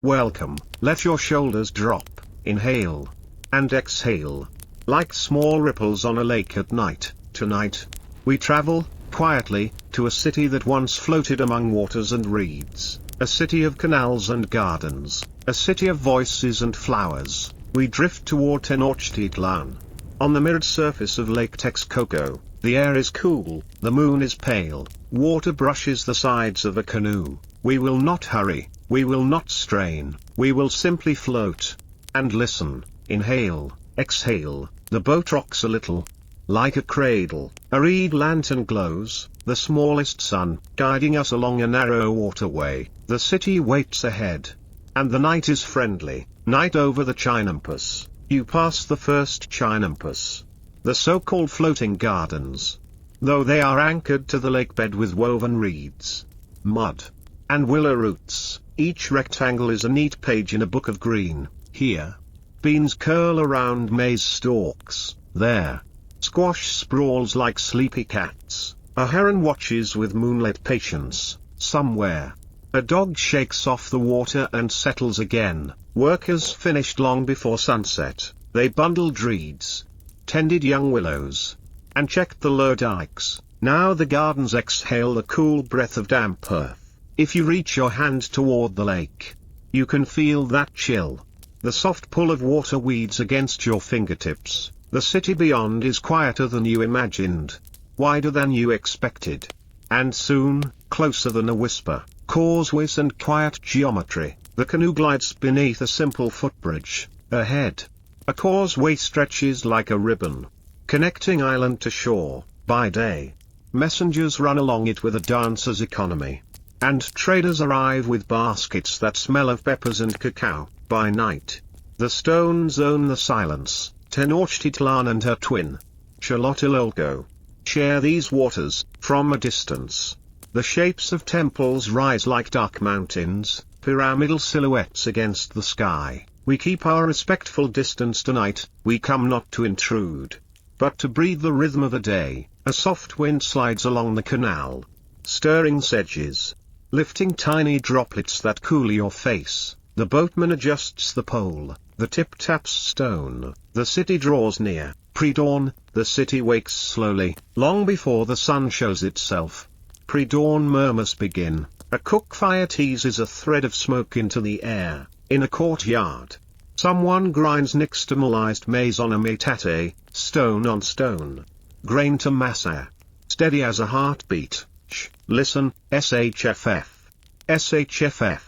Welcome. Let your shoulders drop, inhale, and exhale. Like small ripples on a lake at night, tonight, we travel, quietly, to a city that once floated among waters and reeds, a city of canals and gardens, a city of voices and flowers. We drift toward Tenochtitlan. On the mirrored surface of Lake Texcoco, the air is cool, the moon is pale, water brushes the sides of a canoe. We will not hurry, we will not strain, we will simply float. And listen, inhale, exhale, the boat rocks a little. Like a cradle, a reed lantern glows, the smallest sun, guiding us along a narrow waterway. The city waits ahead. And the night is friendly, night over the Chinampas. You pass the first Chinampas. The so-called floating gardens. Though they are anchored to the lake bed with woven reeds, mud, and willow roots, each rectangle is a neat page in a book of green. Here, beans curl around maize stalks. There, squash sprawls like sleepy cats. A heron watches with moonlit patience. Somewhere, a dog shakes off the water and settles again. Workers finished long before sunset. They bundled reeds, tended young willows, and checked the low dikes. Now the gardens exhale the cool breath of damp earth. If you reach your hand toward the lake, you can feel that chill. The soft pull of water weeds against your fingertips. The city beyond is quieter than you imagined, wider than you expected. And soon, closer than a whisper, causeways and quiet geometry. The canoe glides beneath a simple footbridge. Ahead, a causeway stretches like a ribbon, connecting island to shore. By day, messengers run along it with a dancer's economy. And traders arrive with baskets that smell of peppers and cacao. By night, the stones own the silence. Tenochtitlan and her twin, Tlatelolco, share these waters. From a distance, the shapes of temples rise like dark mountains, pyramidal silhouettes against the sky. We keep our respectful distance tonight. We come not to intrude, but to breathe the rhythm of a day. A soft wind slides along the canal, stirring sedges, lifting tiny droplets that cool your face. The boatman adjusts the pole, the tip taps stone. The city draws near. Pre-dawn, the city wakes slowly, long before the sun shows itself. Pre-dawn murmurs begin. A cook fire teases a thread of smoke into the air. In a courtyard, someone grinds nixtamalized maize on a metate, stone on stone, grain to massa, steady as a heartbeat. Shh, listen, SHFF. SHFF.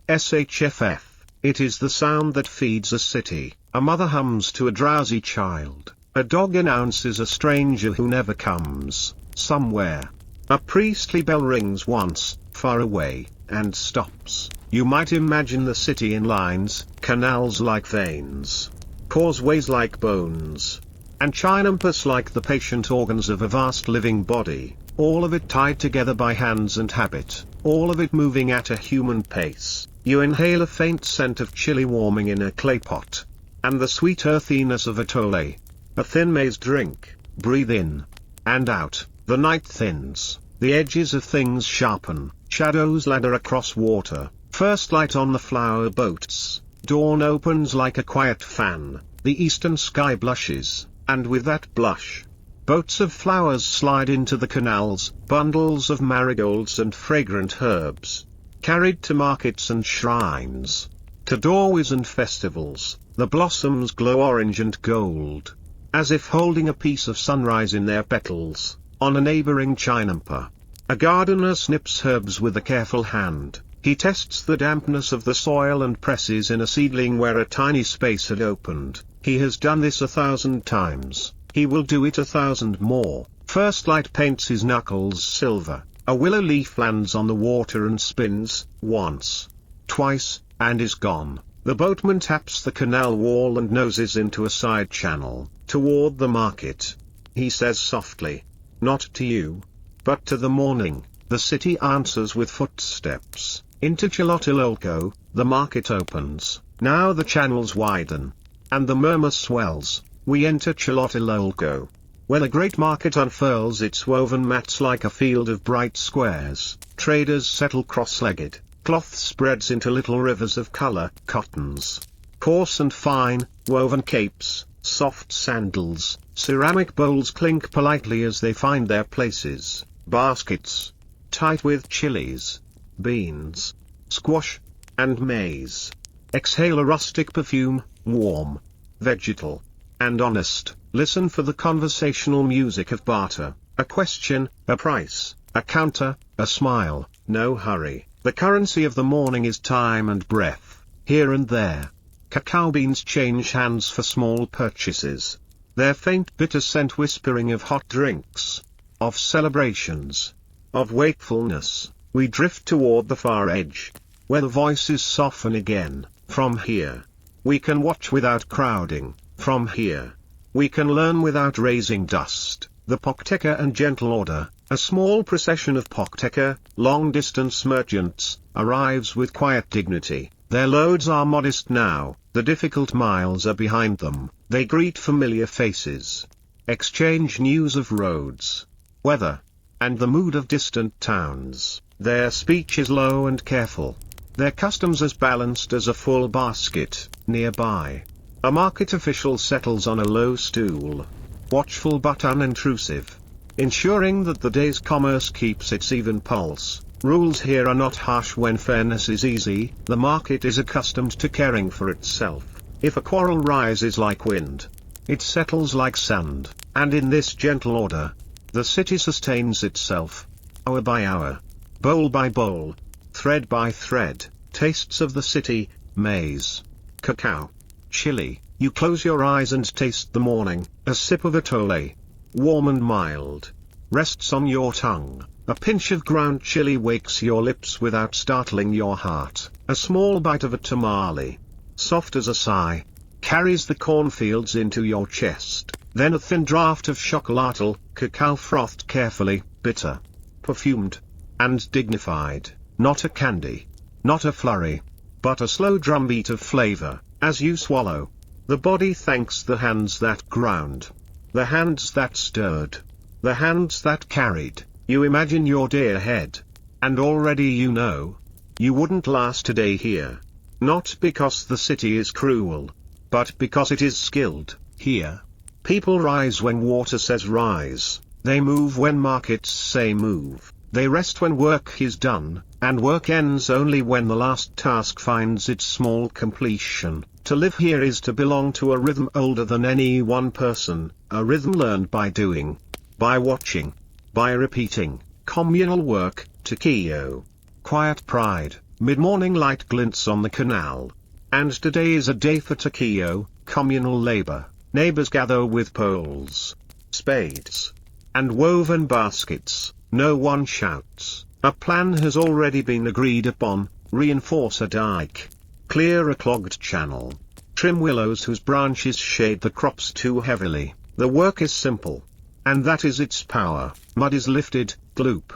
SHFF. It is the sound that feeds a city. A mother hums to a drowsy child. A dog announces a stranger who never comes. Somewhere, a priestly bell rings once, far away, and stops. You might imagine the city in lines, canals like veins, causeways like bones, and Chinampas like the patient organs of a vast living body, all of it tied together by hands and habit, all of it moving at a human pace. You inhale a faint scent of chili warming in a clay pot, and the sweet earthiness of atole, a thin maize drink. Breathe in and out. The night thins, the edges of things sharpen, shadows ladder across water. First light on the flower boats. Dawn opens like a quiet fan. The eastern sky blushes, and with that blush, boats of flowers slide into the canals. Bundles of marigolds and fragrant herbs, carried to markets and shrines, to doorways and festivals. The blossoms glow orange and gold, as if holding a piece of sunrise in their petals. On a neighboring Chinampa, a gardener snips herbs with a careful hand. He tests the dampness of the soil and presses in a seedling where a tiny space had opened. He has done this 1,000 times. He will do it 1,000 more. First light paints his knuckles silver. A willow leaf lands on the water and spins, once, twice, and is gone. The boatman taps the canal wall and noses into a side channel, toward the market. He says softly, "Not to you, but to the morning." The city answers with footsteps. Into Tlatelolco, the market opens. Now the channels widen, and the murmur swells. We enter Tlatelolco, where the great market unfurls its woven mats like a field of bright squares. Traders settle cross-legged, Cloth spreads into little rivers of color, cottons. Coarse and fine, woven capes, soft sandals, ceramic bowls clink politely as they find their places, baskets, tight with chilies, beans, squash, and maize. Exhale a rustic perfume, warm, vegetal, and honest. Listen for the conversational music of barter, a question, a price, a counter, a smile, no hurry. The currency of the morning is time and breath, here and there. Cacao beans change hands for small purchases. Their faint bitter scent whispering of hot drinks, of celebrations, of wakefulness. We drift toward the far edge, where the voices soften again. From here, we can watch without crowding. From here, we can learn without raising dust. The Pochteca and Gentle Order, a small procession of Pochteca, long-distance merchants, arrives with quiet dignity. Their loads are modest now, the difficult miles are behind them. They greet familiar faces, exchange news of roads, weather, and the mood of distant towns. Their speech is low and careful, their customs as balanced as a full basket. Nearby, a market official settles on a low stool, watchful but unintrusive, ensuring that the day's commerce keeps its even pulse. Rules here are not harsh when fairness is easy. The market is accustomed to caring for itself. If a quarrel rises like wind, it settles like sand, and in this gentle order, the city sustains itself, hour by hour, bowl by bowl, thread by thread. Tastes of the city, maize, cacao, chile. You close your eyes and taste the morning. A sip of atole, warm and mild, rests on your tongue. A pinch of ground chili wakes your lips without startling your heart. A small bite of a tamale, soft as a sigh, carries the cornfields into your chest. Then a thin draught of chocolatl, cacao frothed carefully, bitter, perfumed, and dignified. Not a candy, not a flurry, but a slow drumbeat of flavor. As you swallow, the body thanks the hands that ground, the hands that stirred, the hands that carried. You imagine your day ahead, and already you know, you wouldn't last a day here. Not because the city is cruel, but because it is skilled. Here, people rise when water says rise, they move when markets say move, they rest when work is done, and work ends only when the last task finds its small completion. To live here is to belong to a rhythm older than any one person, a rhythm learned by doing, by watching, by repeating. Communal work, cacao, quiet pride, mid-morning light glints on the canal. And today is a day for cacao, communal labor. Neighbors gather with poles, spades, and woven baskets. No one shouts. A plan has already been agreed upon. Reinforce a dike, clear a clogged channel, trim willows whose branches shade the crops too heavily. The work is simple, and that is its power. Mud is lifted, gloop,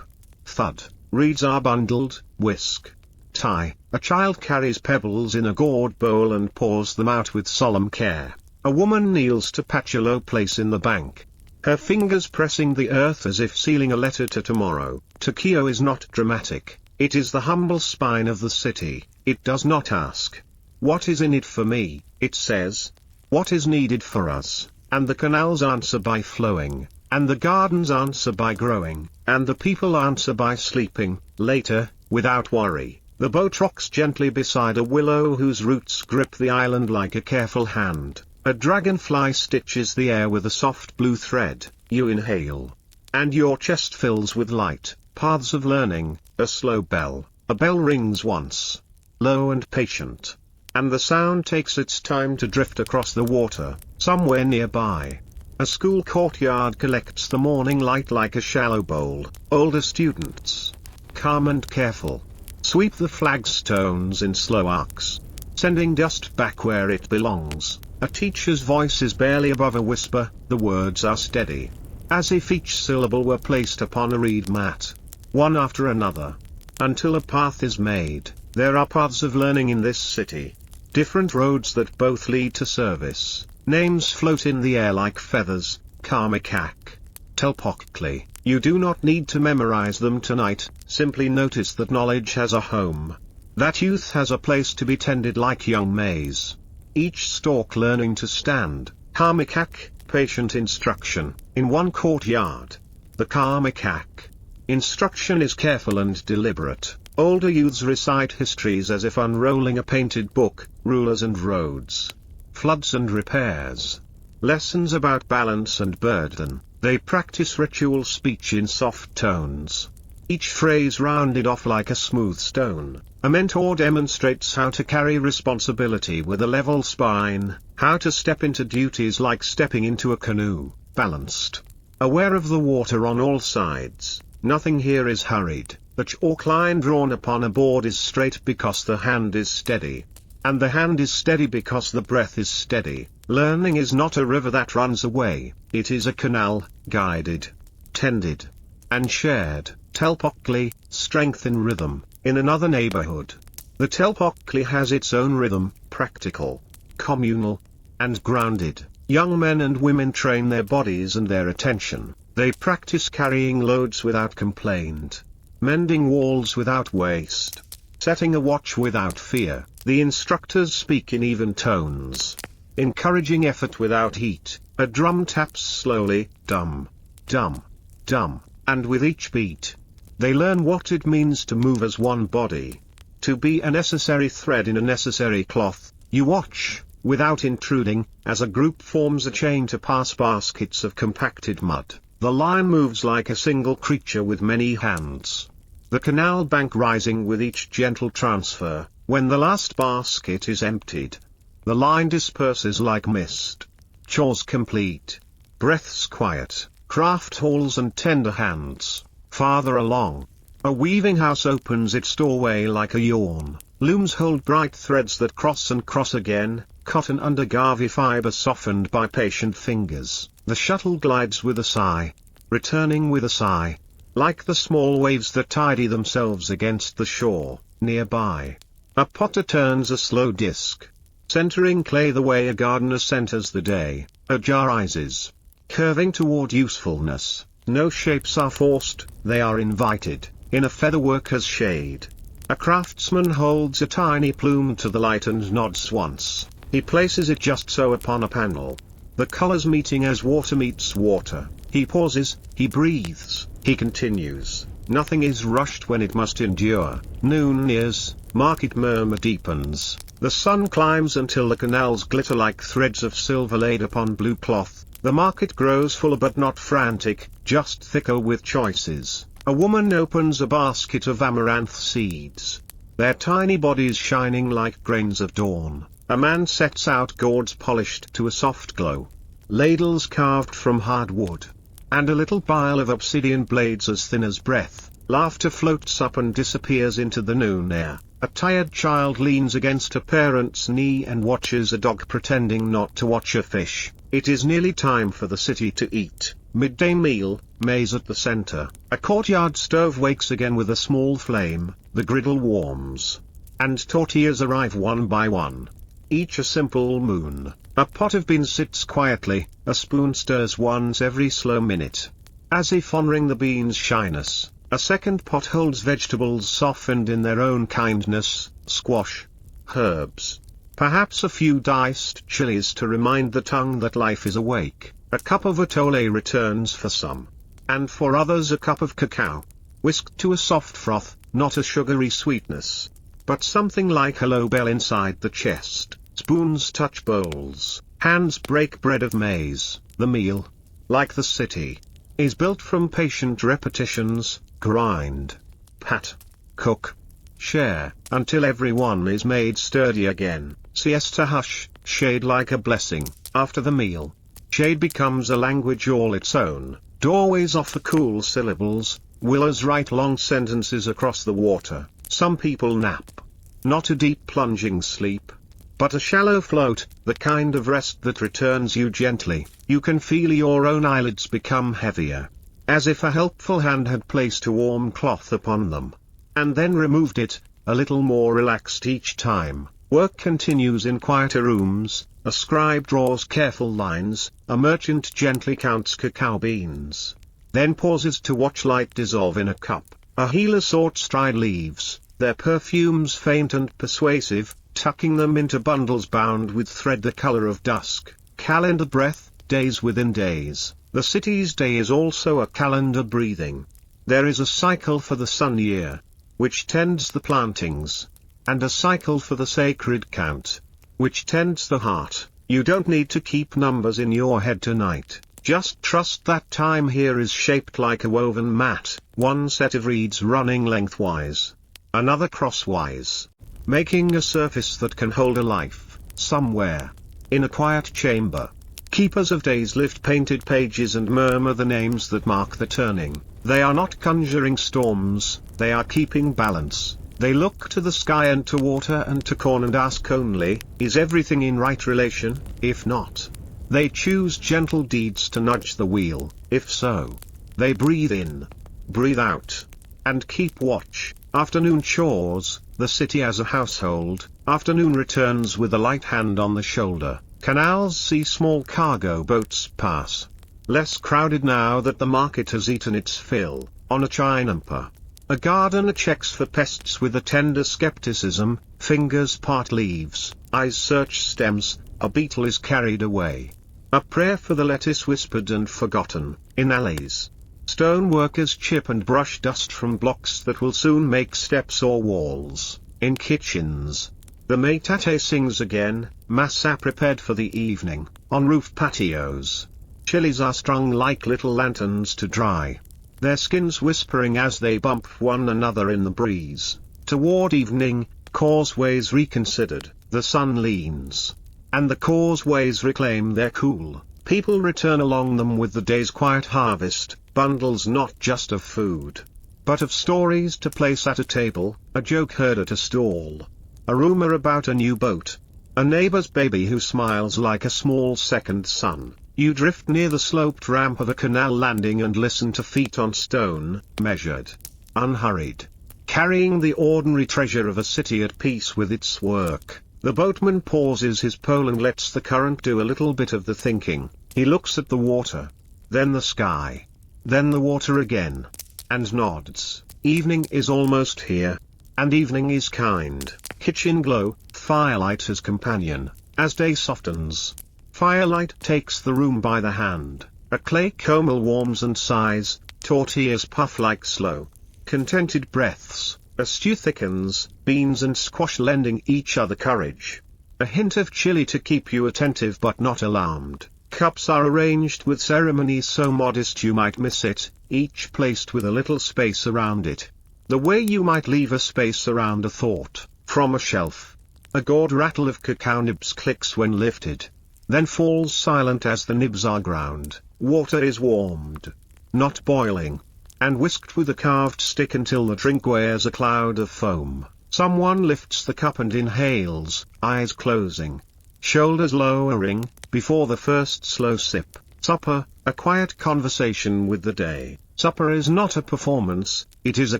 thud, reeds are bundled, whisk, tie. A child carries pebbles in a gourd bowl and pours them out with solemn care. A woman kneels to patch a low place in the bank, her fingers pressing the earth as if sealing a letter to tomorrow. Cacao is not dramatic, it is the humble spine of the city. It does not ask, what is in it for me? It says, what is needed for us? And the canals answer by flowing, and the gardens answer by growing, and the people answer by sleeping. Later, without worry, the boat rocks gently beside a willow whose roots grip the island like a careful hand. A dragonfly stitches the air with a soft blue thread. You inhale, and your chest fills with light. Paths of learning, a slow bell. A bell rings once, low and patient, and the sound takes its time to drift across the water. Somewhere nearby, a school courtyard collects the morning light like a shallow bowl. Older students, calm and careful, sweep the flagstones in slow arcs, sending dust back where it belongs. A teacher's voice is barely above a whisper. The words are steady, as if each syllable were placed upon a reed mat, one after another, until a path is made. There are paths of learning in this city, different roads that both lead to service. Names float in the air like feathers, Karmakak, Telpoctli. You do not need to memorize them tonight, simply notice that knowledge has a home. That youth has a place to be tended like young maize. Each stalk learning to stand, karmikak, patient instruction, in one courtyard. The karmikak. Instruction is careful and deliberate. Older youths recite histories as if unrolling a painted book, rulers and roads, floods and repairs, lessons about balance and burden. They practice ritual speech in soft tones. Each phrase rounded off like a smooth stone. A mentor demonstrates how to carry responsibility with a level spine, how to step into duties like stepping into a canoe, balanced, aware of the water on all sides. Nothing here is hurried. The chalk line drawn upon a board is straight because the hand is steady. And the hand is steady because the breath is steady. Learning is not a river that runs away, it is a canal, guided, tended, and shared. Tlatelolco, strength in rhythm, in another neighborhood. The Tlatelolco has its own rhythm, practical, communal, and grounded. Young men and women train their bodies and their attention. They practice carrying loads without complaint, mending walls without waste, setting a watch without fear. The instructors speak in even tones, encouraging effort without heat. A drum taps slowly, dum, dum, dum, and with each beat, they learn what it means to move as one body. To be a necessary thread in a necessary cloth. You watch, without intruding, as a group forms a chain to pass baskets of compacted mud. The line moves like a single creature with many hands. The canal bank rising with each gentle transfer. When the last basket is emptied, the line disperses like mist. Chores complete. Breaths quiet. Craft halls and tender hands. Farther along, a weaving house opens its doorway like a yawn. Looms hold bright threads that cross and cross again. Cotton under Garvey fiber softened by patient fingers. The shuttle glides with a sigh, returning with a sigh, like the small waves that tidy themselves against the shore. Nearby, a potter turns a slow disc, centering clay the way a gardener centers the day. A jar rises, curving toward usefulness. No shapes are forced, they are invited, in a featherworker's shade. A craftsman holds a tiny plume to the light and nods once. He places it just so upon a panel. The colors meeting as water meets water. He pauses, he breathes, he continues. Nothing is rushed when it must endure. Noon nears, market murmur deepens. The sun climbs until the canals glitter like threads of silver laid upon blue cloth. The market grows fuller but not frantic, just thicker with choices. A woman opens a basket of amaranth seeds, their tiny bodies shining like grains of dawn. A man sets out gourds polished to a soft glow, ladles carved from hard wood, and a little pile of obsidian blades as thin as breath. Laughter floats up and disappears into the noon air. A tired child leans against a parent's knee and watches a dog pretending not to watch a fish. It is nearly time for the city to eat. Midday meal, maize at the center. A courtyard stove wakes again with a small flame. The griddle warms, and tortillas arrive one by one, each a simple moon. A pot of beans sits quietly, a spoon stirs once every slow minute, as if honoring the beans' shyness. A second pot holds vegetables softened in their own kindness, squash, herbs, perhaps a few diced chilies to remind the tongue that life is awake. A cup of atole returns for some, and for others a cup of cacao, whisked to a soft froth, not a sugary sweetness, but something like a low bell inside the chest. Spoons touch bowls, hands break bread of maize. The meal, like the city, is built from patient repetitions. Grind, pat, cook, share, until everyone is made sturdy again. Siesta hush, shade like a blessing. After the meal, shade becomes a language all its own. Doorways offer cool syllables. Willows write long sentences across the water. Some people nap. Not a deep plunging sleep, but a shallow float, the kind of rest that returns you gently. You can feel your own eyelids become heavier, as if a helpful hand had placed a warm cloth upon them, and then removed it, a little more relaxed each time. Work continues in quieter rooms. A scribe draws careful lines, a merchant gently counts cacao beans, then pauses to watch light dissolve in a cup. A healer sorts dried leaves, their perfumes faint and persuasive, tucking them into bundles bound with thread the color of dusk, calendar breath, days within days. The city's day is also a calendar breathing. There is a cycle for the sun year, which tends the plantings, and a cycle for the sacred count, which tends the heart. You don't need to keep numbers in your head tonight, just trust that time here is shaped like a woven mat, one set of reeds running lengthwise, another crosswise, making a surface that can hold a life, somewhere, in a quiet chamber. Keepers of days lift painted pages and murmur the names that mark the turning. They are not conjuring storms, they are keeping balance. They look to the sky and to water and to corn and ask only, is everything in right relation? If not, they choose gentle deeds to nudge the wheel. If so, they breathe in, breathe out, and keep watch. Afternoon chores, the city as a household. Afternoon returns with a light hand on the shoulder. Canals see small cargo boats pass. Less crowded now that the market has eaten its fill. On a chinampa, a gardener checks for pests with a tender skepticism, fingers part leaves, eyes search stems, a beetle is carried away. A prayer for the lettuce whispered and forgotten. In alleys, stone workers chip and brush dust from blocks that will soon make steps or walls. In kitchens, the maitate sings again, massa prepared for the evening. On roof patios, chilies are strung like little lanterns to dry, their skins whispering as they bump one another in the breeze. Toward evening, causeways reconsidered, the sun leans, and the causeways reclaim their cool. People return along them with the day's quiet harvest, bundles not just of food, but of stories to place at a table, a joke heard at a stall, a rumor about a new boat, a neighbor's baby who smiles like a small second son. You drift near the sloped ramp of a canal landing and listen to feet on stone, measured, unhurried, carrying the ordinary treasure of a city at peace with its work. The boatman pauses his pole and lets the current do a little bit of the thinking. He looks at the water, then the sky, then the water again, and nods. Evening is almost here, and evening is kind. Kitchen glow, firelight as companion. As day softens, firelight takes the room by the hand. A clay communal warms and sighs, tortillas puff like slow, contented breaths. A stew thickens, beans and squash lending each other courage. A hint of chile to keep you attentive but not alarmed. Cups are arranged with ceremony so modest you might miss it, each placed with a little space around it. The way you might leave a space around a thought. From a shelf, a gourd rattle of cacao nibs clicks when lifted, then falls silent as the nibs are ground. Water is warmed, not boiling, and whisked with a carved stick until the drink wears a cloud of foam. Someone lifts the cup and inhales, eyes closing, shoulders lowering, before the first slow sip. Supper, a quiet conversation with the day. Supper is not a performance, it is a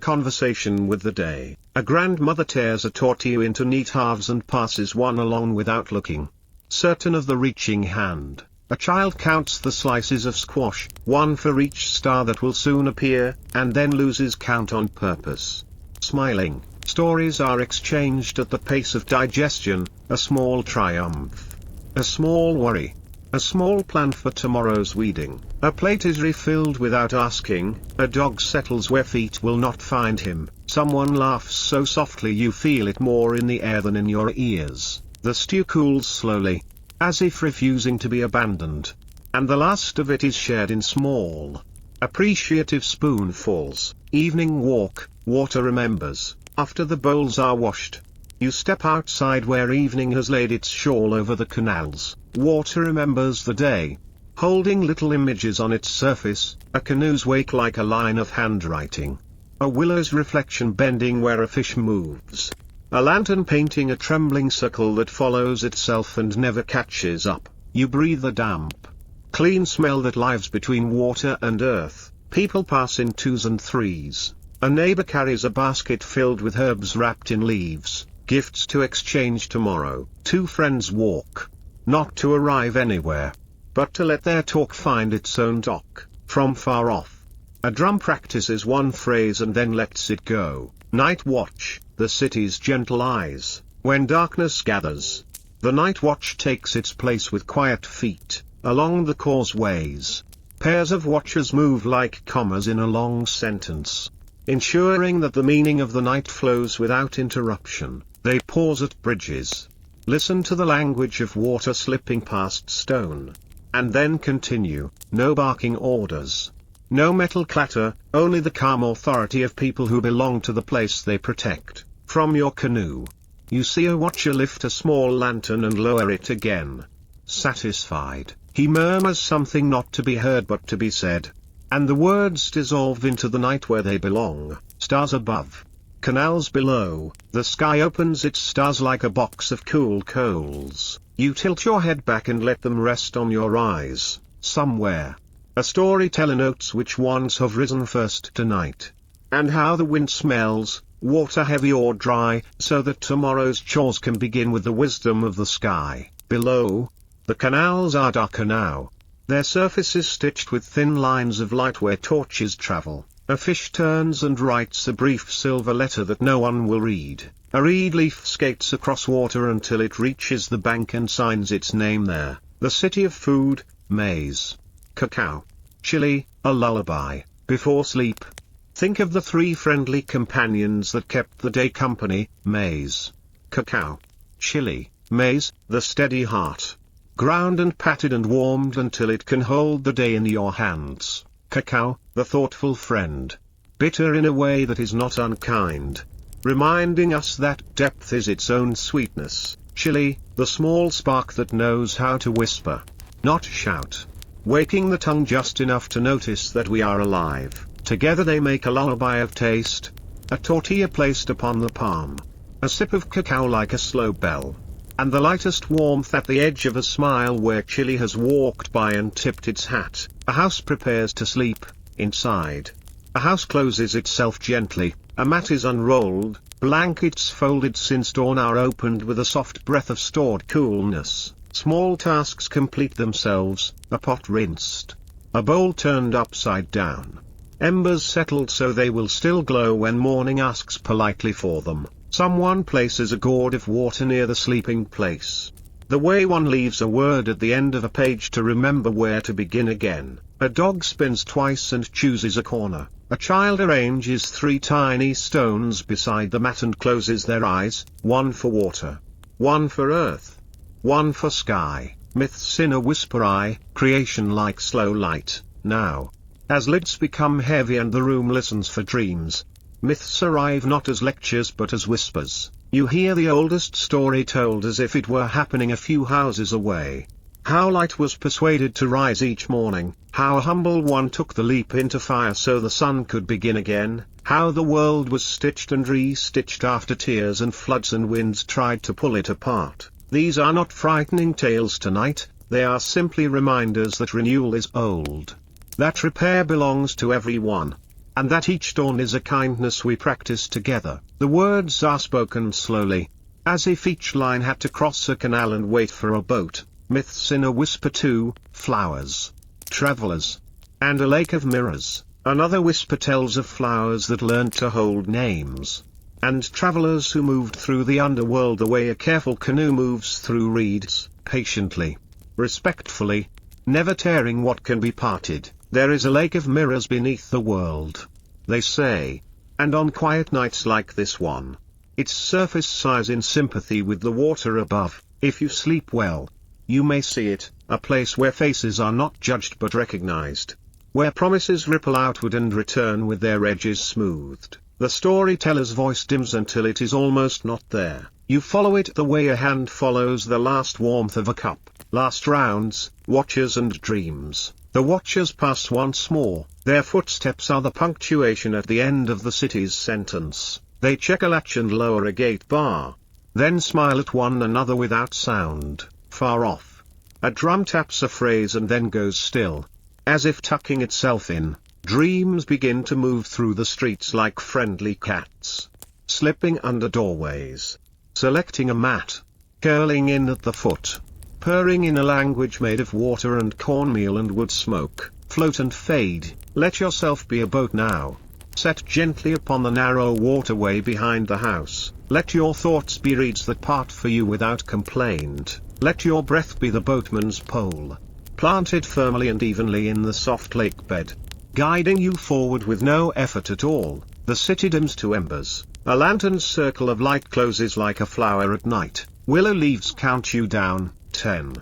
conversation with the day. A grandmother tears a tortilla into neat halves and passes one along without looking, certain of the reaching hand. A child counts the slices of squash, one for each star that will soon appear, and then loses count on purpose. Smiling, stories are exchanged at the pace of digestion, a small triumph, a small worry, a small plan for tomorrow's weeding. A plate is refilled without asking, a dog settles where feet will not find him, someone laughs so softly you feel it more in the air than in your ears. The stew cools slowly, as if refusing to be abandoned, and the last of it is shared in small, appreciative spoonfuls. Evening walk, water remembers. After the bowls are washed, you step outside where evening has laid its shawl over the canals. Water remembers the day, holding little images on its surface, a canoe's wake like a line of handwriting, a willow's reflection bending where a fish moves, a lantern painting a trembling circle that follows itself and never catches up. You breathe the damp, clean smell that lives between water and earth. People pass in twos and threes. A neighbor carries a basket filled with herbs wrapped in leaves, gifts to exchange tomorrow. Two friends walk, not to arrive anywhere, but to let their talk find its own dock. From far off, a drum practices one phrase and then lets it go. Night watch, the city's gentle eyes, when darkness gathers. The night watch takes its place with quiet feet, along the causeways. Pairs of watchers move like commas in a long sentence, ensuring that the meaning of the night flows without interruption. They pause at bridges, listen to the language of water slipping past stone, and then continue. No barking orders, no metal clatter, only the calm authority of people who belong to the place they protect. From your canoe, you see a watcher lift a small lantern and lower it again. Satisfied, he murmurs something not to be heard but to be said, and the words dissolve into the night where they belong. Stars above, canals below, the sky opens its stars like a box of cool coals. You tilt your head back and let them rest on your eyes. Somewhere, a storyteller notes which ones have risen first tonight, and how the wind smells, water heavy or dry, so that tomorrow's chores can begin with the wisdom of the sky. Below, the canals are darker now, their surface is stitched with thin lines of light where torches travel. A fish turns and writes a brief silver letter that no one will read. A reed leaf skates across water until it reaches the bank and signs its name there. The city of food, maize, cacao, chile, a lullaby. Before sleep, think of the three friendly companions that kept the day company: maize, cacao, chile. Maize, the steady heart, ground and patted and warmed until it can hold the day in your hands. Cacao, the thoughtful friend, bitter in a way that is not unkind, reminding us that depth is its own sweetness. Chile, the small spark that knows how to whisper, not shout, waking the tongue just enough to notice that we are alive. Together they make a lullaby of taste, a tortilla placed upon the palm, a sip of cacao like a slow bell, and the lightest warmth at the edge of a smile where Chile has walked by and tipped its hat. A house prepares to sleep. Inside, a house closes itself gently, a mat is unrolled, blankets folded since dawn are opened with a soft breath of stored coolness. Small tasks complete themselves, a pot rinsed, a bowl turned upside down, embers settled so they will still glow when morning asks politely for them. Someone places a gourd of water near the sleeping place. The way one leaves a word at the end of a page to remember where to begin again. A dog spins twice and chooses a corner. A child arranges three tiny stones beside the mat and closes their eyes, one for water, one for earth, one for sky. Myths in a whisper eye, creation like slow light. Now, as lids become heavy and the room listens for dreams, myths arrive not as lectures but as whispers. You hear the oldest story told as if it were happening a few houses away. How light was persuaded to rise each morning, how a humble one took the leap into fire so the sun could begin again, how the world was stitched and re-stitched after tears and floods and winds tried to pull it apart. These are not frightening tales tonight, they are simply reminders that renewal is old, that repair belongs to everyone, and that each dawn is a kindness we practice together. The words are spoken slowly, as if each line had to cross a canal and wait for a boat. Myths in a whisper too, flowers, travelers, and a lake of mirrors. Another whisper tells of flowers that learned to hold names, and travelers who moved through the underworld the way a careful canoe moves through reeds, patiently, respectfully, never tearing what can be parted. There is a lake of mirrors beneath the world, they say, and on quiet nights like this one, its surface sighs in sympathy with the water above. If you sleep well, you may see it, a place where faces are not judged but recognized, where promises ripple outward and return with their edges smoothed. The storyteller's voice dims until it is almost not there. You follow it the way a hand follows the last warmth of a cup. Last rounds, watchers and dreams. The watchers pass once more. Their footsteps are the punctuation at the end of the city's sentence. They check a latch and lower a gate bar, then smile at one another without sound. Far off, a drum taps a phrase and then goes still, as if tucking itself in. Dreams begin to move through the streets like friendly cats, slipping under doorways, selecting a mat, curling in at the foot, purring in a language made of water and cornmeal and wood smoke. Float and fade, let yourself be a boat now. Set gently upon the narrow waterway behind the house. Let your thoughts be reeds that part for you without complaint. Let your breath be the boatman's pole, planted firmly and evenly in the soft lake bed, guiding you forward with no effort at all. The city dims to embers. A lantern's circle of light closes like a flower at night. Willow leaves count you down. 10,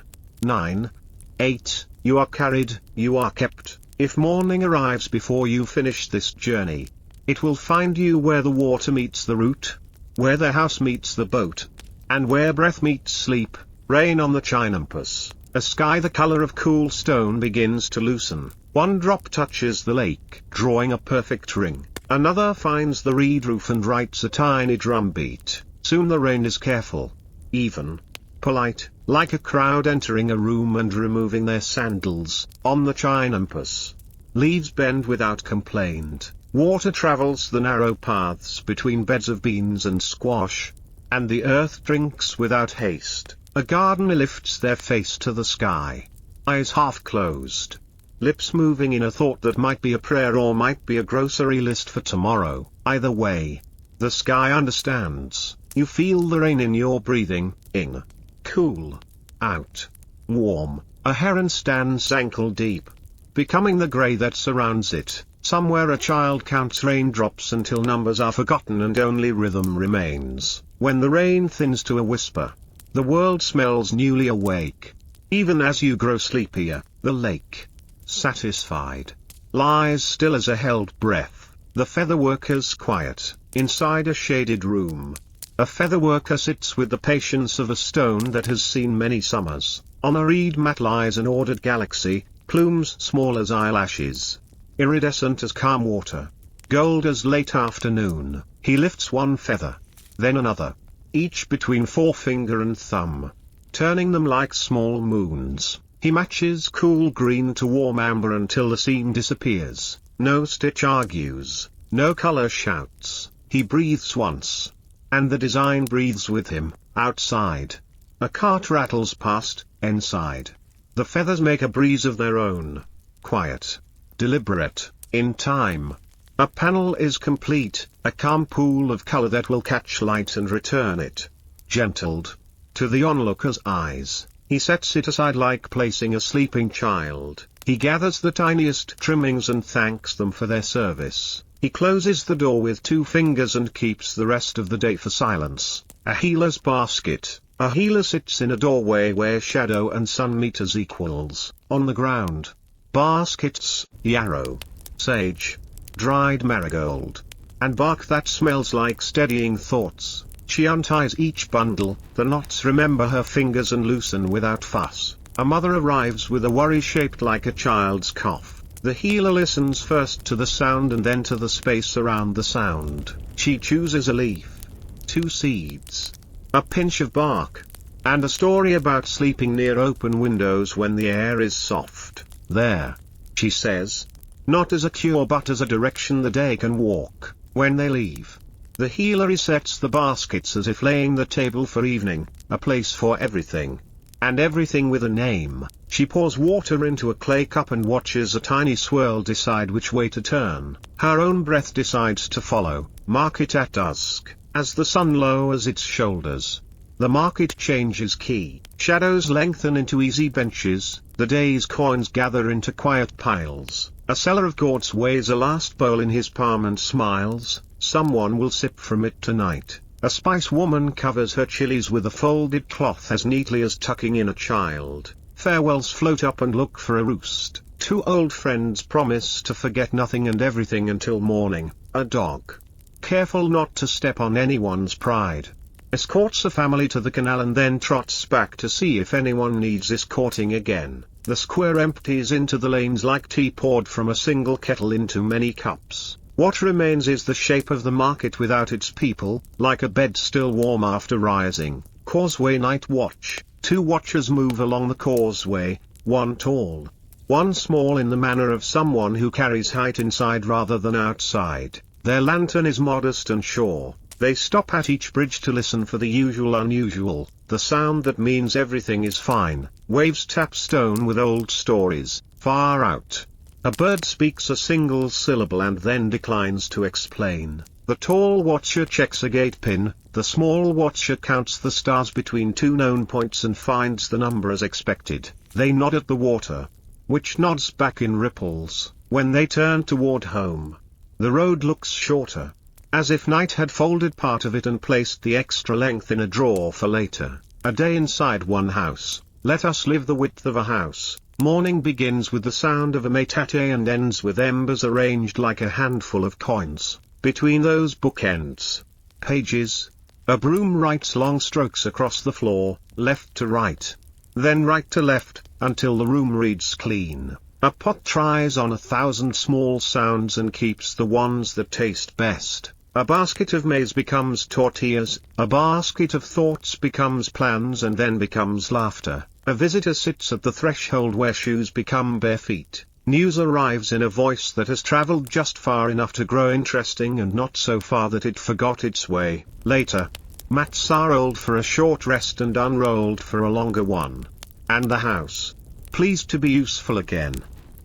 9, 8, you are carried, you are kept. If morning arrives before you finish this journey, it will find you where the water meets the root, where the house meets the boat, and where breath meets sleep. Rain on the Chinampas. A sky the color of cool stone begins to loosen. One drop touches the lake, drawing a perfect ring. Another finds the reed roof and writes a tiny drum beat. Soon the rain is careful, even, polite, like a crowd entering a room and removing their sandals. On the Chinampas, leaves bend without complaint. Water travels the narrow paths between beds of beans and squash, and the earth drinks without haste. A gardener lifts their face to the sky, eyes half closed, lips moving in a thought that might be a prayer or might be a grocery list for tomorrow. Either way, the sky understands. You feel the rain in your breathing, in, cool, out, warm. A heron stands ankle deep, becoming the grey that surrounds it. Somewhere a child counts raindrops until numbers are forgotten and only rhythm remains. When the rain thins to a whisper, the world smells newly awake. Even as you grow sleepier, the lake, satisfied, lies still as a held breath. The featherworker's quiet. Inside a shaded room, a featherworker sits with the patience of a stone that has seen many summers. On a reed mat lies an ordered galaxy, plumes small as eyelashes, iridescent as calm water, gold as late afternoon. He lifts one feather, then another, each between forefinger and thumb, turning them like small moons. He matches cool green to warm amber until the seam disappears. No stitch argues, no color shouts. He breathes once, and the design breathes with him. Outside, a cart rattles past. Inside, the feathers make a breeze of their own, quiet, deliberate. In time, a panel is complete, a calm pool of color that will catch light and return it, gentled, to the onlooker's eyes. He sets it aside like placing a sleeping child. He gathers the tiniest trimmings and thanks them for their service. He closes the door with 2 fingers and keeps the rest of the day for silence. A healer's basket. A healer sits in a doorway where shadow and sun meet as equals. On the ground, baskets, yarrow, sage, dried marigold, and bark that smells like steadying thoughts. She unties each bundle. The knots remember her fingers and loosen without fuss. A mother arrives with a worry shaped like a child's cough. The healer listens first to the sound and then to the space around the sound. She chooses a leaf, 2 seeds, a pinch of bark, and a story about sleeping near open windows when the air is soft. There, she says, not as a cure but as a direction the day can walk. When they leave, the healer resets the baskets as if laying the table for evening, a place for everything, and everything with a name. She pours water into a clay cup and watches a tiny swirl decide which way to turn. Her own breath decides to follow. Market at dusk. As the sun lowers its shoulders, the market changes key. Shadows lengthen into easy benches. The day's coins gather into quiet piles. A seller of gourds weighs a last bowl in his palm and smiles. Someone will sip from it tonight. A spice woman covers her chilies with a folded cloth as neatly as tucking in a child. Farewells float up and look for a roost. 2 old friends promise to forget nothing and everything until morning. A dog, careful not to step on anyone's pride, escorts a family to the canal and then trots back to see if anyone needs escorting again. The square empties into the lanes like tea poured from a single kettle into many cups. What remains is the shape of the market without its people, like a bed still warm after rising. Causeway night watch. 2 watchers move along the causeway, one tall, one small in the manner of someone who carries height inside rather than outside. Their lantern is modest and sure. They stop at each bridge to listen for the usual unusual, the sound that means everything is fine. Waves tap stone with old stories. Far out, A bird speaks a single syllable and then declines to explain. The tall watcher checks a gate pin, the small watcher counts the stars between two known points and finds the number as expected. They nod at the water, which nods back in ripples, when they turn toward home. The road looks shorter, as if night had folded part of it and placed the extra length in a drawer for later. A day inside one house. Let us live the width of a house. Morning begins with the sound of a metate and ends with embers arranged like a handful of coins. Between those bookends, pages, a broom writes long strokes across the floor, left to right, then right to left, until the room reads clean. A pot tries on 1,000 small sounds and keeps the ones that taste best. A basket of maize becomes tortillas, a basket of thoughts becomes plans and then becomes laughter. A visitor sits at the threshold where shoes become bare feet. News arrives in a voice that has traveled just far enough to grow interesting and not so far that it forgot its way. Later, mats are rolled for a short rest and unrolled for a longer one. And the house, pleased to be useful again,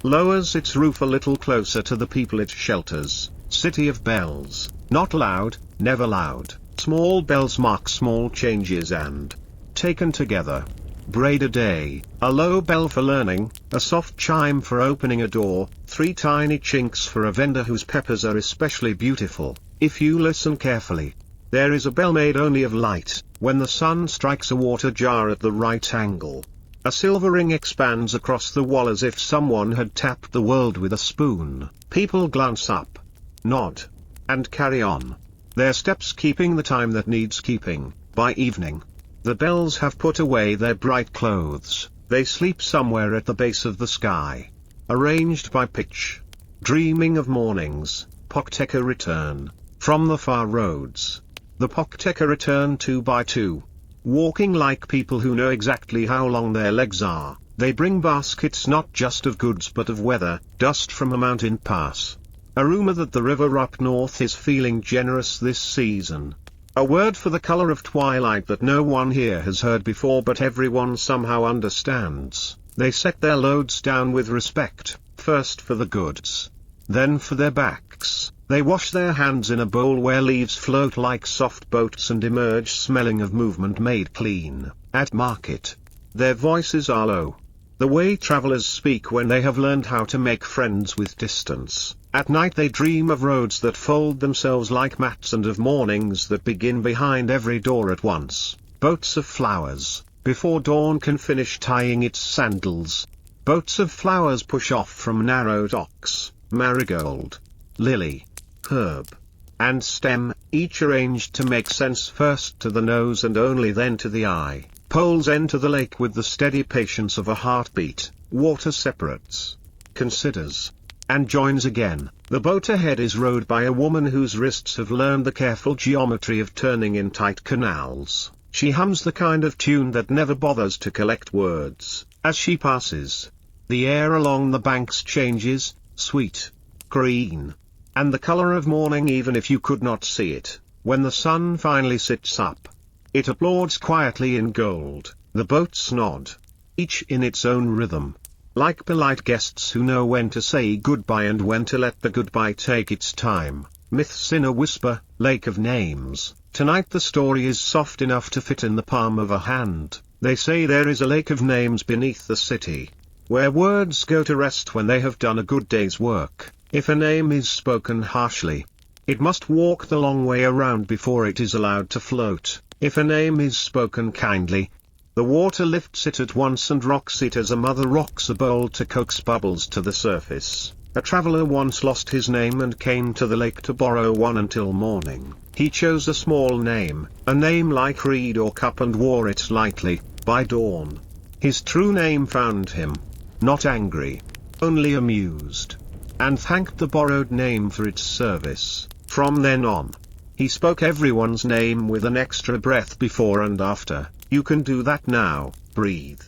lowers its roof a little closer to the people it shelters. City of bells, not loud, never loud. Small bells mark small changes and, taken together, braid a day. A low bell for learning, a soft chime for opening a door, 3 tiny chinks for a vendor whose peppers are especially beautiful. If you listen carefully, there is a bell made only of light. When the sun strikes a water jar at the right angle, a silver ring expands across the wall as if someone had tapped the world with a spoon. People glance up, nod, and carry on, their steps keeping the time that needs keeping. By evening, the bells have put away their bright clothes. They sleep somewhere at the base of the sky, arranged by pitch. Dreaming of mornings, Pochteca return, from the far roads. The Pochteca return 2 by 2, walking like people who know exactly how long their legs are. They bring baskets not just of goods but of weather, dust from a mountain pass. A rumor that the river up north is feeling generous this season. A word for the color of twilight that no one here has heard before but everyone somehow understands. They set their loads down with respect, first for the goods, then for their backs. They wash their hands in a bowl where leaves float like soft boats and emerge smelling of movement made clean. At market, their voices are low, the way travelers speak when they have learned how to make friends with distance. At night they dream of roads that fold themselves like mats and of mornings that begin behind every door at once. Boats of flowers, before dawn can finish tying its sandals. Boats of flowers push off from narrow docks, marigold, lily, herb, and stem, each arranged to make sense first to the nose and only then to the eye. Poles enter the lake with the steady patience of a heartbeat. Water separates, considers, and joins again. The boat ahead is rowed by a woman whose wrists have learned the careful geometry of turning in tight canals. She hums the kind of tune that never bothers to collect words. As she passes, the air along the banks changes, sweet, green, and the color of morning even if you could not see it. When the sun finally sits up, it applauds quietly in gold. The boats nod, each in its own rhythm, like polite guests who know when to say goodbye and when to let the goodbye take its time. Myths in a whisper, lake of names. Tonight the story is soft enough to fit in the palm of a hand. They say there is a lake of names beneath the city, where words go to rest when they have done a good day's work. If a name is spoken harshly, it must walk the long way around before it is allowed to float. If a name is spoken kindly, the water lifts it at once and rocks it as a mother rocks a bowl to coax bubbles to the surface. A traveler once lost his name and came to the lake to borrow one until morning. He chose a small name, a name like reed or cup, and wore it lightly. By dawn, his true name found him, not angry, only amused, and thanked the borrowed name for its service. From then on, he spoke everyone's name with an extra breath before and after. You can do that now. Breathe.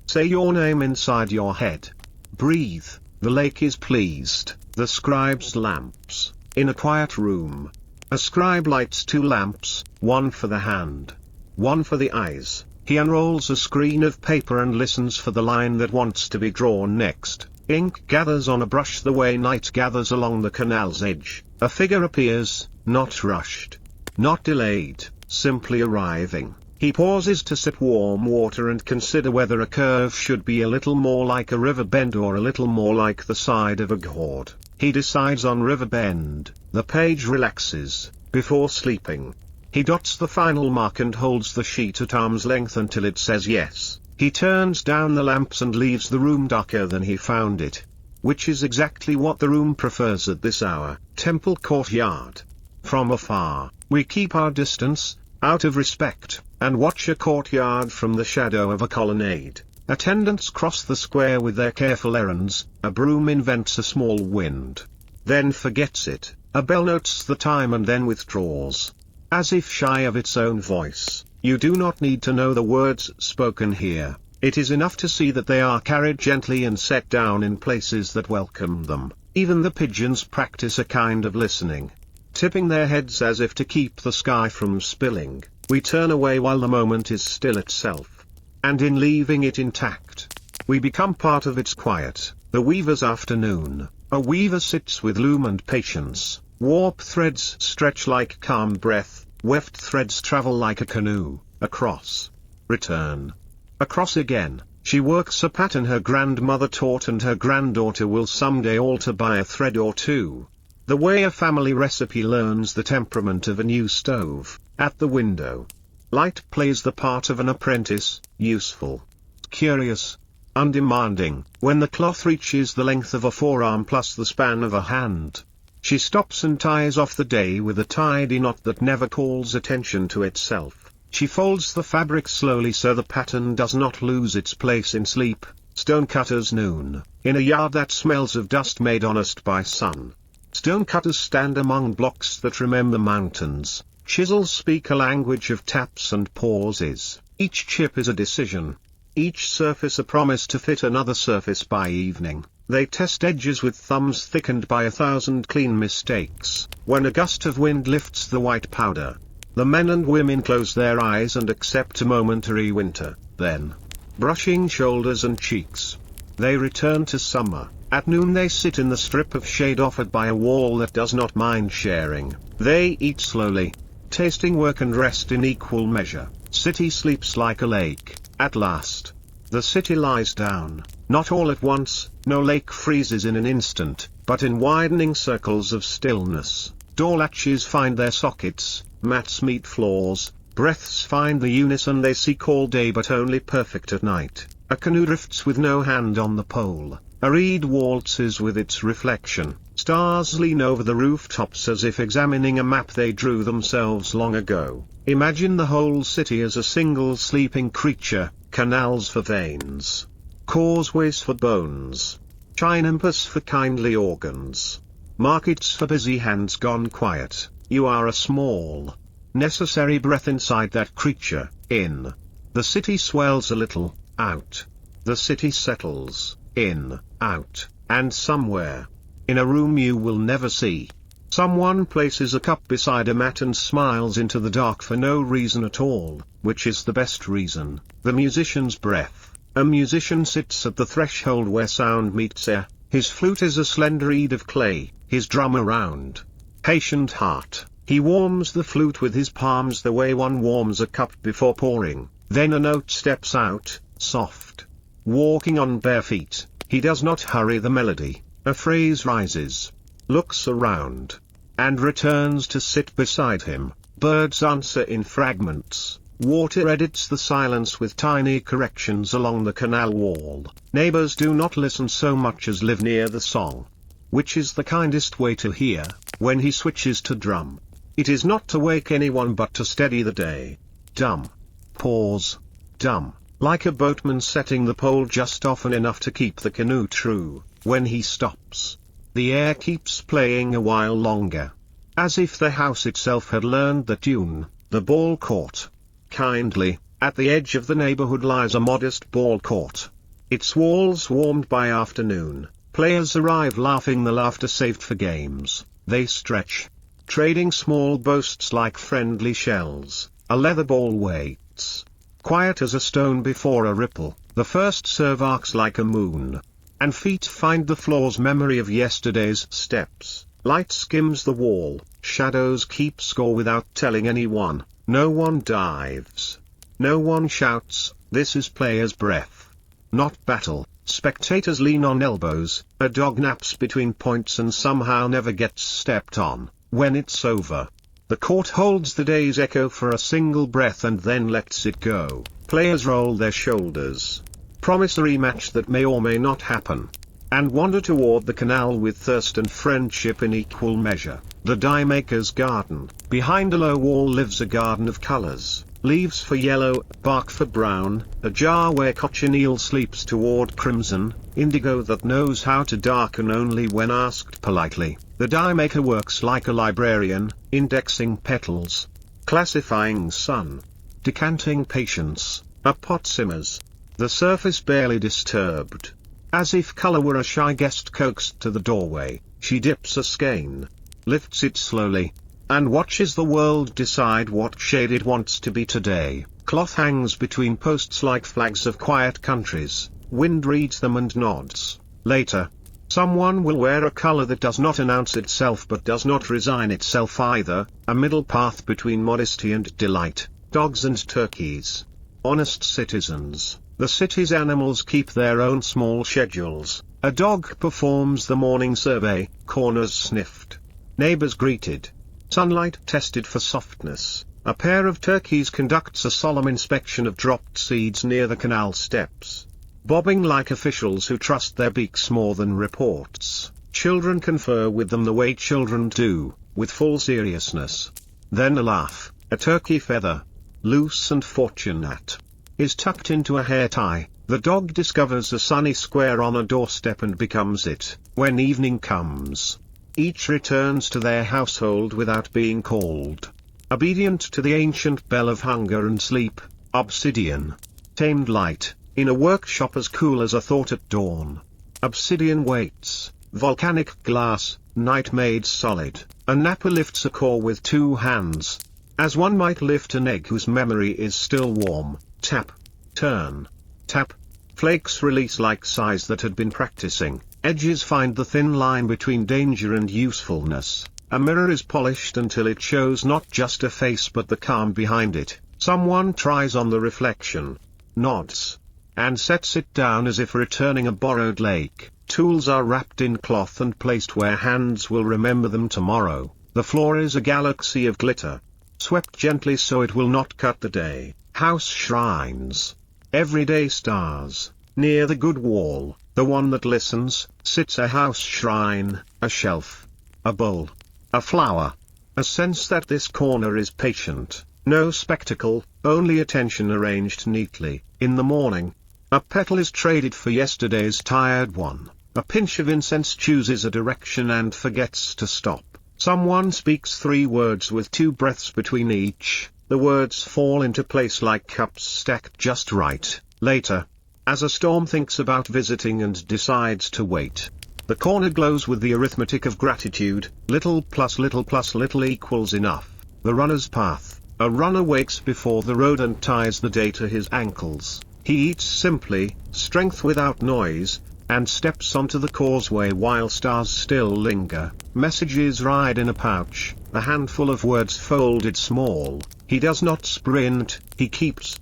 Say your name inside your head. Breathe. The lake is pleased. The scribe's lamps. In a quiet room, a scribe lights 2 lamps, one for the hand, one for the eyes. He unrolls a screen of paper and listens for the line that wants to be drawn next. Ink gathers on a brush the way night gathers along the canal's edge. A figure appears, not rushed, not delayed, simply arriving. He pauses to sip warm water and consider whether a curve should be a little more like a river bend or a little more like the side of a gourd. He decides on river bend. The page relaxes. Before sleeping, he dots the final mark and holds the sheet at arm's length until it says yes. He turns down the lamps and leaves the room darker than he found it. Which is exactly what the room prefers at this hour. Temple courtyard. From afar, we keep our distance, out of respect, and watch a courtyard from the shadow of a colonnade. Attendants cross the square with their careful errands. A broom invents a small wind, then forgets it. A bell notes the time and then withdraws, as if shy of its own voice. You do not need to know the words spoken here. It is enough to see that they are carried gently and set down in places that welcome them. Even the pigeons practice a kind of listening, tipping their heads as if to keep the sky from spilling. We turn away while the moment is still itself. And in leaving it intact, we become part of its quiet. The weaver's afternoon. A weaver sits with loom and patience. Warp threads stretch like calm breath. Weft threads travel like a canoe. Across. Return. Across again. She works a pattern her grandmother taught and her granddaughter will someday alter by a thread or two. The way a family recipe learns the temperament of a new stove. At the window, light plays the part of an apprentice, useful, curious, undemanding. When the cloth reaches the length of a forearm plus the span of a hand, she stops and ties off the day with a tidy knot that never calls attention to itself. She folds the fabric slowly so the pattern does not lose its place in sleep. Stonecutter's noon. In a yard that smells of dust made honest by sun, stonecutters stand among blocks that remember mountains. Chisels speak a language of taps and pauses. Each chip is a decision. Each surface a promise to fit another surface by evening. They test edges with thumbs thickened by 1,000 clean mistakes. When a gust of wind lifts the white powder, the men and women close their eyes and accept a momentary winter. Then, brushing shoulders and cheeks, they return to summer. At noon they sit in the strip of shade offered by a wall that does not mind sharing. They eat slowly, tasting work and rest in equal measure. City sleeps like a lake. At last, the city lies down. Not all at once, no lake freezes in an instant, but in widening circles of stillness. Door latches find their sockets, mats meet floors, breaths find the unison they seek all day but only perfect at night. A canoe drifts with no hand on the pole. A reed waltzes with its reflection. Stars lean over the rooftops as if examining a map they drew themselves long ago. Imagine the whole city as a single sleeping creature. Canals for veins, causeways for bones, chinumpus for kindly organs, markets for busy hands gone quiet. You are a small, necessary breath inside that creature. In. The city swells a little, out. The city settles, in, out, and somewhere, in a room you will never see, someone places a cup beside a mat and smiles into the dark for no reason at all, which is the best reason. The musician's breath. A musician sits at the threshold where sound meets air. His flute is a slender reed of clay, his drum a round, patient heart. He warms the flute with his palms the way one warms a cup before pouring. Then a note steps out, soft. Walking on bare feet, he does not hurry the melody. A phrase rises, looks around, and returns to sit beside him. Birds answer in fragments. Water edits the silence with tiny corrections along the canal wall. Neighbors do not listen so much as live near the song, which is the kindest way to hear. When he switches to drum, it is not to wake anyone but to steady the day. Dumb. Pause. Dumb. Like a boatman setting the pole just often enough to keep the canoe true. When he stops, the air keeps playing a while longer, as if the house itself had learned the tune. The ball court. Kindly, at the edge of the neighborhood lies a modest ball court. Its walls warmed by afternoon. Players arrive laughing the laughter saved for games. They stretch, trading small boasts like friendly shells. A leather ball waits, quiet as a stone before a ripple. The first serve arcs like a moon, and feet find the floor's memory of yesterday's steps. Light skims the wall, shadows keep score without telling anyone, no one dives. No one shouts, this is player's breath. Not battle, spectators lean on elbows, a dog naps between points and somehow never gets stepped on. When it's over, the court holds the day's echo for a single breath and then lets it go. Players roll their shoulders, promise a rematch that may or may not happen, and wander toward the canal with thirst and friendship in equal measure. The die maker's garden. Behind a low wall lives a garden of colors, leaves for yellow, bark for brown, a jar where cochineal sleeps toward crimson, indigo that knows how to darken only when asked politely. The die maker works like a librarian, indexing petals, classifying sun, decanting patience. A pot simmers, the surface barely disturbed. As if color were a shy guest coaxed to the doorway, she dips a skein, lifts it slowly, and watches the world decide what shade it wants to be today. Cloth hangs between posts like flags of quiet countries, wind reads them and nods. Later, someone will wear a color that does not announce itself but does not resign itself either, a middle path between modesty and delight. Dogs and turkeys. Honest citizens. The city's animals keep their own small schedules. A dog performs the morning survey, corners sniffed, neighbors greeted, sunlight tested for softness. A pair of turkeys conducts a solemn inspection of dropped seeds near the canal steps, bobbing like officials who trust their beaks more than reports. Children confer with them the way children do, with full seriousness. Then a laugh. A turkey feather, loose and fortunate, is tucked into a hair tie. The dog discovers a sunny square on a doorstep and becomes it. When evening comes, each returns to their household without being called. Obedient to the ancient bell of hunger and sleep, obsidian. Tamed light, in a workshop as cool as a thought at dawn. Obsidian waits, volcanic glass, night made solid. A napper lifts a core with two hands, as one might lift an egg whose memory is still warm. Tap, turn, tap. Flakes release like sighs that had been practicing. Edges find the thin line between danger and usefulness. A mirror is polished until it shows not just a face but the calm behind it. Someone tries on the reflection, nods, and sets it down as if returning a borrowed lake. Tools are wrapped in cloth and placed where hands will remember them tomorrow. The floor is a galaxy of glitter, swept gently so it will not cut the day. House shrines. Everyday stars. Near the good wall, the one that listens, sits a house shrine, a shelf, a bowl, a flower. A sense that this corner is patient. No spectacle, only attention arranged neatly. In the morning, a petal is traded for yesterday's tired one. A pinch of incense chooses a direction and forgets to stop. Someone speaks 3 words with 2 breaths between each. The words fall into place like cups stacked just right. Later, as a storm thinks about visiting and decides to wait, the corner glows with the arithmetic of gratitude. Little plus little equals enough. The runner's path. A runner wakes before the road and ties the day to his ankles. He eats simply, strength without noise, and steps onto the causeway while stars still linger. Messages ride in a pouch, a handful of words folded small. He does not sprint, he keeps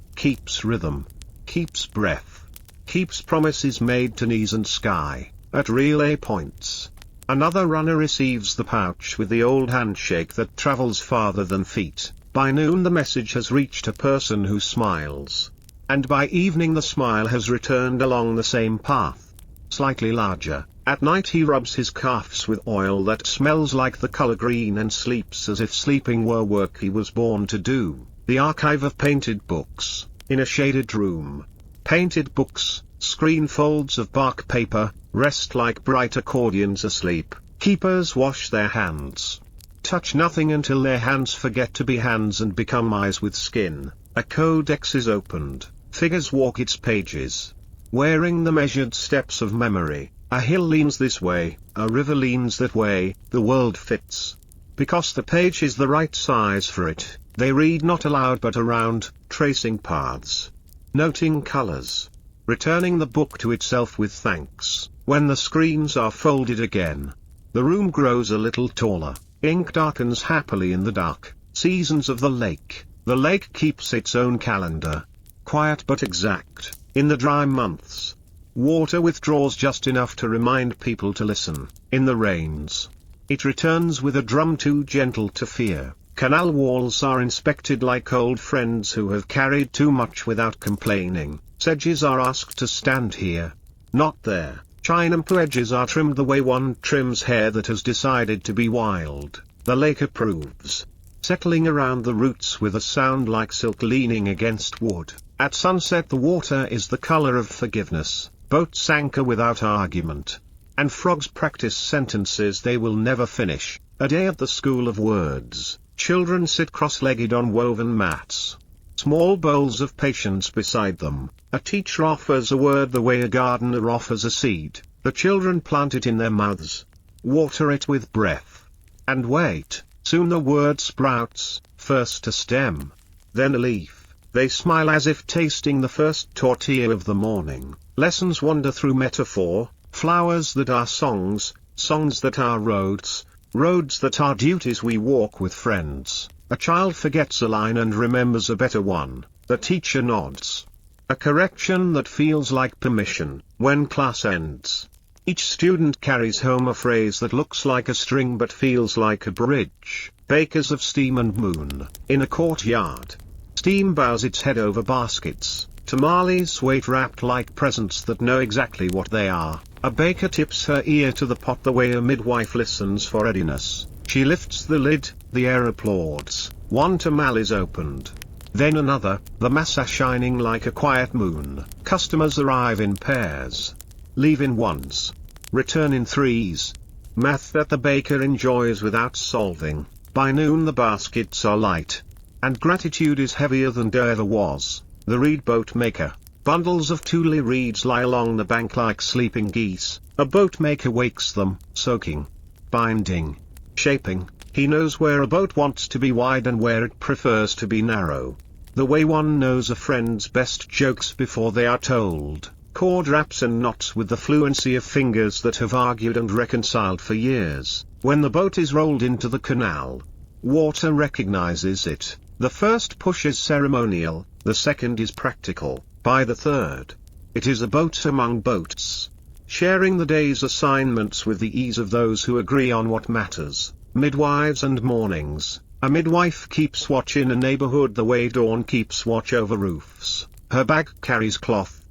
rhythm, keeps breath, keeps promises made to knees and sky. At relay points, another runner receives the pouch with the old handshake that travels farther than feet. By noon the message has reached a person who smiles, and by evening the smile has returned along the same path, slightly larger. At night he rubs his calves with oil that smells like the color green and sleeps as if sleeping were work he was born to do. The archive of painted books, in a shaded room. Painted books, screen folds of bark paper, rest like bright accordions asleep. Keepers wash their hands. Touch nothing until their hands forget to be hands and become eyes with skin. A codex is opened, figures walk its pages, wearing the measured steps of memory. A hill leans this way, a river leans that way, the world fits. Because the page is the right size for it, they read not aloud but around, tracing paths, noting colors, returning the book to itself with thanks. When the screens are folded again, the room grows a little taller, ink darkens happily in the dark. Seasons of the lake keeps its own calendar. Quiet but exact, in the dry months. Water withdraws just enough to remind people to listen. In the rains, it returns with a drum too gentle to fear. Canal walls are inspected like old friends who have carried too much without complaining. Sedges are asked to stand here, not there. Chinampu edges are trimmed the way one trims hair that has decided to be wild. The lake approves, settling around the roots with a sound like silk leaning against wood. At sunset the water is the color of forgiveness. Boats anchor without argument, and frogs practice sentences they will never finish. A day at the school of words. Children sit cross-legged on woven mats. Small bowls of patience beside them. A teacher offers a word the way a gardener offers a seed. The children plant it in their mouths, water it with breath, and wait. Soon the word sprouts, first a stem, then a leaf. They smile as if tasting the first tortilla of the morning. Lessons wander through metaphor, flowers that are songs, songs that are roads, roads that are duties we walk with friends. A child forgets a line and remembers a better one. The teacher nods. A correction that feels like permission. When class ends, each student carries home a phrase that looks like a string but feels like a bridge. Bakers of steam and moon. In a courtyard, steam bows its head over baskets. Tamales wait wrapped like presents that know exactly what they are. A baker tips her ear to the pot the way a midwife listens for readiness. She lifts the lid, the air applauds. One tamale is opened. Then another, the masa shining like a quiet moon. Customers arrive in pairs, leave in ones, return in threes. Math that the baker enjoys without solving. By noon the baskets are light, and gratitude is heavier than dough ever was. The reed boat maker. Bundles of tule reeds lie along the bank like sleeping geese. A boat maker wakes them, soaking, binding, shaping. He knows where a boat wants to be wide and where it prefers to be narrow. The way one knows a friend's best jokes before they are told. Cord wraps and knots with the fluency of fingers that have argued and reconciled for years. When the boat is rolled into the canal, water recognizes it. The first push is ceremonial, the second is practical. By the third, it is a boat among boats, sharing the day's assignments with the ease of those who agree on what matters. Midwives and mornings. A midwife keeps watch in a neighborhood the way dawn keeps watch over roofs. Her bag carries cloth,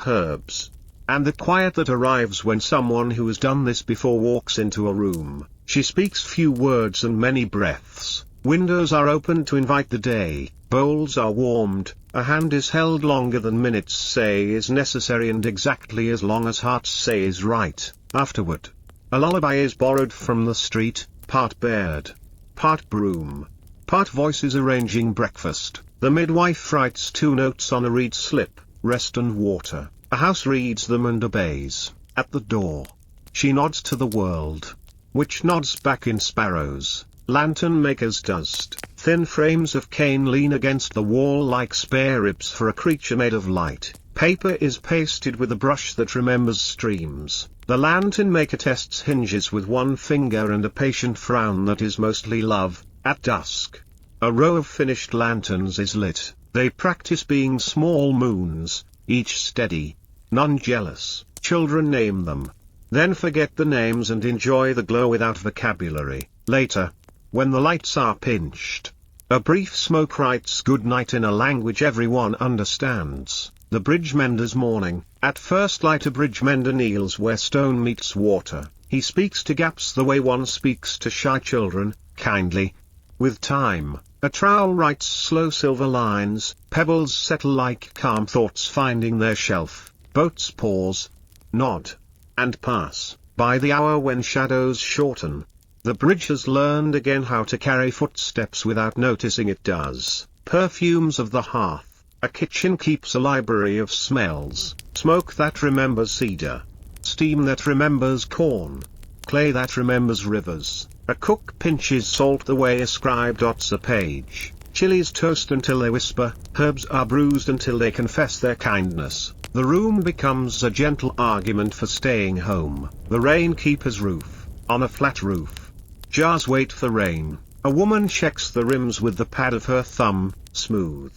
herbs, and the quiet that arrives when someone who has done this before walks into a room. She speaks few words and many breaths. Windows are opened to invite the day, bowls are warmed, a hand is held longer than minutes say is necessary and exactly as long as hearts say is right. Afterward, a lullaby is borrowed from the street, part bird, part broom, part voices arranging breakfast. The midwife writes 2 notes on a reed slip, rest and water. A house reads them and obeys. At the door, she nods to the world, which nods back in sparrows. Lantern maker's dust. Thin frames of cane lean against the wall like spare ribs for a creature made of light. Paper is pasted with a brush that remembers streams. The lantern maker tests hinges with one finger and a patient frown that is mostly love. At dusk, a row of finished lanterns is lit. They practice being small moons, each steady, none jealous. Children name them, then forget the names and enjoy the glow without vocabulary. Later, when the lights are pinched, a brief smoke writes good night in a language everyone understands. The bridge mender's morning. At first light a bridge mender kneels where stone meets water. He speaks to gaps the way one speaks to shy children, kindly. With time, a trowel writes slow silver lines. Pebbles settle like calm thoughts finding their shelf. Boats pause, nod, and pass. By the hour when shadows shorten, the bridge has learned again how to carry footsteps without noticing it does. Perfumes of the hearth. A kitchen keeps a library of smells. Smoke that remembers cedar. Steam that remembers corn. Clay that remembers rivers. A cook pinches salt the way a scribe dots a page. Chilies toast until they whisper. Herbs are bruised until they confess their kindness. The room becomes a gentle argument for staying home. The rain keeper's roof. On a flat roof, jars wait for rain. A woman checks the rims with the pad of her thumb, smooth.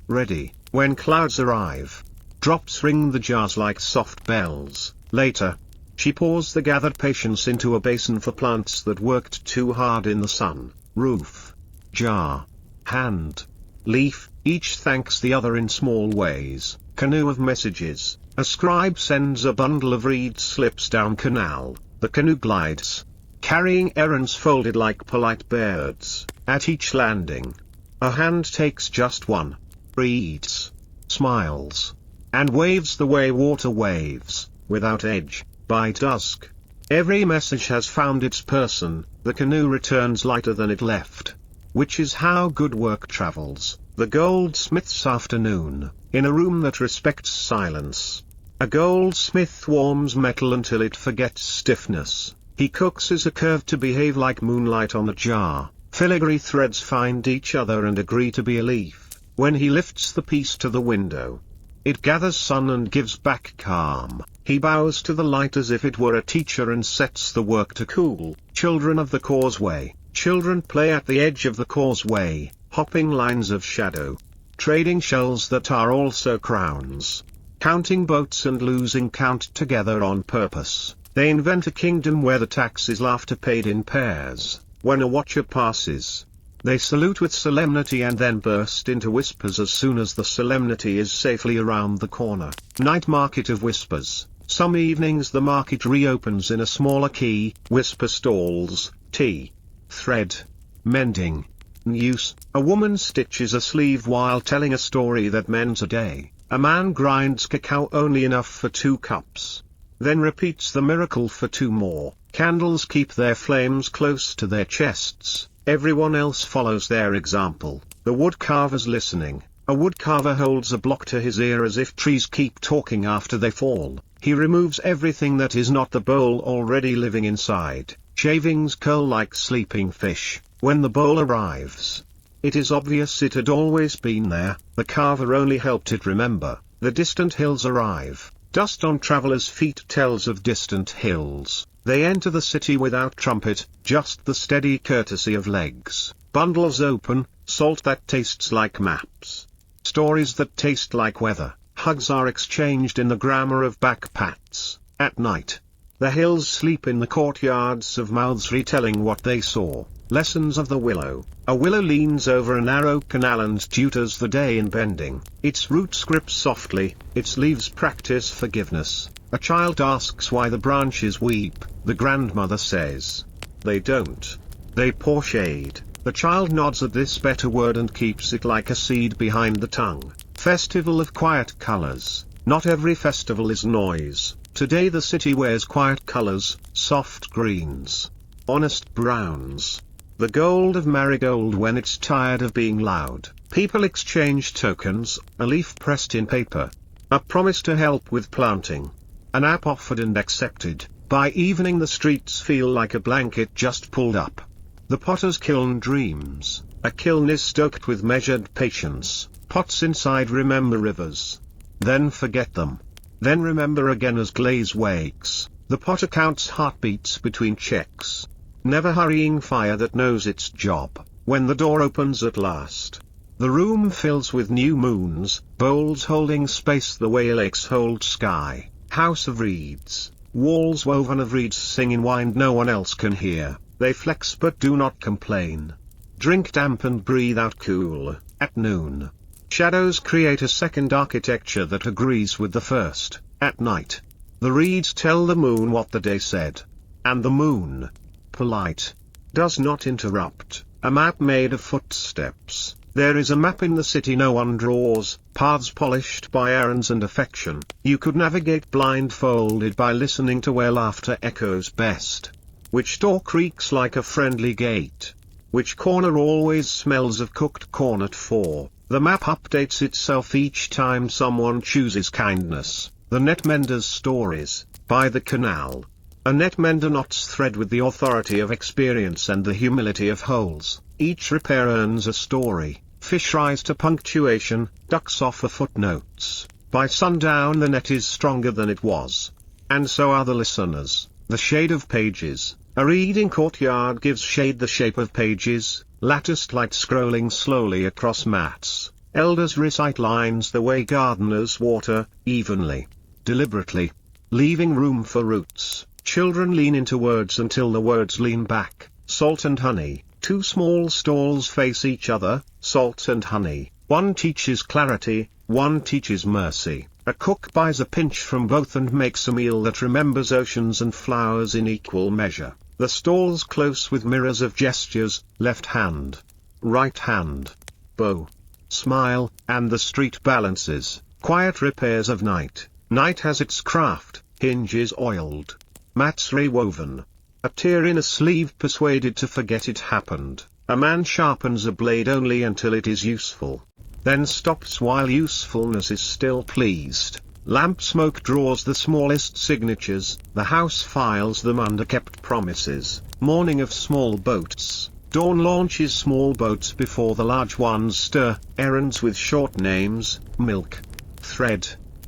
Ready. When clouds arrive, drops ring the jars like soft bells. Later, she pours the gathered patience into a basin for plants that worked too hard in the sun. Roof, jar, hand, leaf, each thanks the other in small ways. Canoe of messages. A scribe sends a bundle of reed slips down canal. The canoe glides, carrying errands folded like polite birds. At each landing, a hand takes just one, reads, smiles, and waves the way water waves, without edge. By dusk, every message has found its person. The canoe returns lighter than it left, which is how good work travels. The goldsmith's afternoon. In a room that respects silence, a goldsmith warms metal until it forgets stiffness. He coaxes a curve to behave like moonlight on the jar. Filigree threads find each other and agree to be a leaf. When he lifts the piece to the window, it gathers sun and gives back calm. He bows to the light as if it were a teacher and sets the work to cool. Children of the causeway. Children play at the edge of the causeway, hopping lines of shadow, trading shells that are also crowns, counting boats and losing count together on purpose. They invent a kingdom where the tax is laughter paid in pairs. When a watcher passes, they salute with solemnity and then burst into whispers as soon as the solemnity is safely around the corner. Night market of whispers. Some evenings the market reopens in a smaller key. Whisper stalls, tea, thread, mending, use. A woman stitches a sleeve while telling a story that mends a day. A man grinds cacao only enough for 2 cups, then repeats the miracle for 2 more. Candles keep their flames close to their chests. Everyone else follows their example. The woodcarver's listening. A woodcarver holds a block to his ear as if trees keep talking after they fall. He removes everything that is not the bowl already living inside. Shavings curl like sleeping fish. When the bowl arrives, it is obvious it had always been there. The carver only helped it remember. The distant hills arrive. Dust on travelers' feet tells of distant hills. They enter the city without trumpet, just the steady courtesy of legs. Bundles open, salt that tastes like maps. Stories that taste like weather. Hugs are exchanged in the grammar of backpats. At night, the hills sleep in the courtyards of mouths retelling what they saw. Lessons of the willow. A willow leans over a narrow canal and tutors the day in bending. Its roots grip softly, its leaves practice forgiveness. A child asks why the branches weep. The grandmother says, they don't. They pour shade. The child nods at this better word and keeps it like a seed behind the tongue. Festival of quiet colors. Not every festival is noise. Today the city wears quiet colors, soft greens, honest browns. The gold of marigold when it's tired of being loud. People exchange tokens, a leaf pressed in paper, a promise to help with planting, an app offered and accepted. By evening the streets feel like a blanket just pulled up. The potter's kiln dreams. A kiln is stoked with measured patience. Pots inside remember rivers, then forget them, then remember again as glaze wakes. The potter counts heartbeats between checks, never hurrying fire that knows its job. When the door opens at last, the room fills with new moons, bowls holding space the way lakes hold sky. House of reeds. Walls woven of reeds sing in wind no one else can hear. They flex but do not complain. Drink damp and breathe out cool. At noon, shadows create a second architecture that agrees with the first. At night, the reeds tell the moon what the day said. And the moon, polite, does not interrupt. A map made of footsteps. There is a map in the city no one draws, paths polished by errands and affection. You could navigate blindfolded by listening to where laughter echoes best. Which door creaks like a friendly gate? Which corner always smells of cooked corn at 4? The map updates itself each time someone chooses kindness. The net mender's stories. By the canal, a net mender knots thread with the authority of experience and the humility of holes. Each repair earns a story. Fish rise to punctuation, ducks offer footnotes. By sundown the net is stronger than it was. And so are the listeners, the shade of pages. A reading courtyard gives shade the shape of pages, latticed light scrolling slowly across mats. Elders recite lines the way gardeners water, evenly, deliberately, leaving room for roots. Children lean into words until the words lean back. Salt and honey. Two small stalls face each other, salt and honey. One teaches clarity, one teaches mercy. A cook buys a pinch from both and makes a meal that remembers oceans and flowers in equal measure. The stalls close with mirrors of gestures, left hand, right hand, bow, smile, and the street balances, quiet repairs of night. Night has its craft, hinges oiled, mats rewoven. A tear in a sleeve persuaded to forget it happened. A man sharpens a blade only until it is useful, then stops while usefulness is still pleased. Lamp smoke draws the smallest signatures, the house files them under kept promises. Morning of small boats. Dawn launches small boats before the large ones stir. Errands with short names, milk, thread,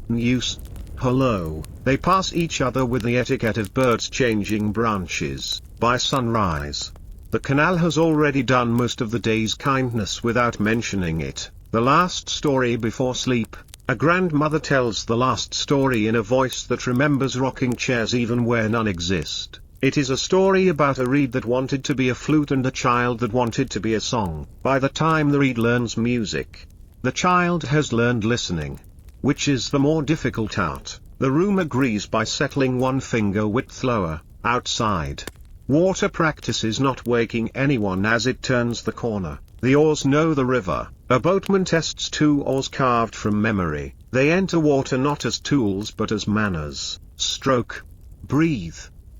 news, hello. They pass each other with the etiquette of birds changing branches. By sunrise, the canal has already done most of the day's kindness without mentioning it. The last story before sleep. A grandmother tells the last story in a voice that remembers rocking chairs even where none exist. It is a story about a reed that wanted to be a flute and a child that wanted to be a song. By the time the reed learns music, the child has learned listening. Which is the more difficult art? The room agrees by settling one finger width lower, outside. Water practices not waking anyone as it turns the corner. The oars know the river. A boatman tests two oars carved from memory. They enter water not as tools but as manners. Stroke, breathe,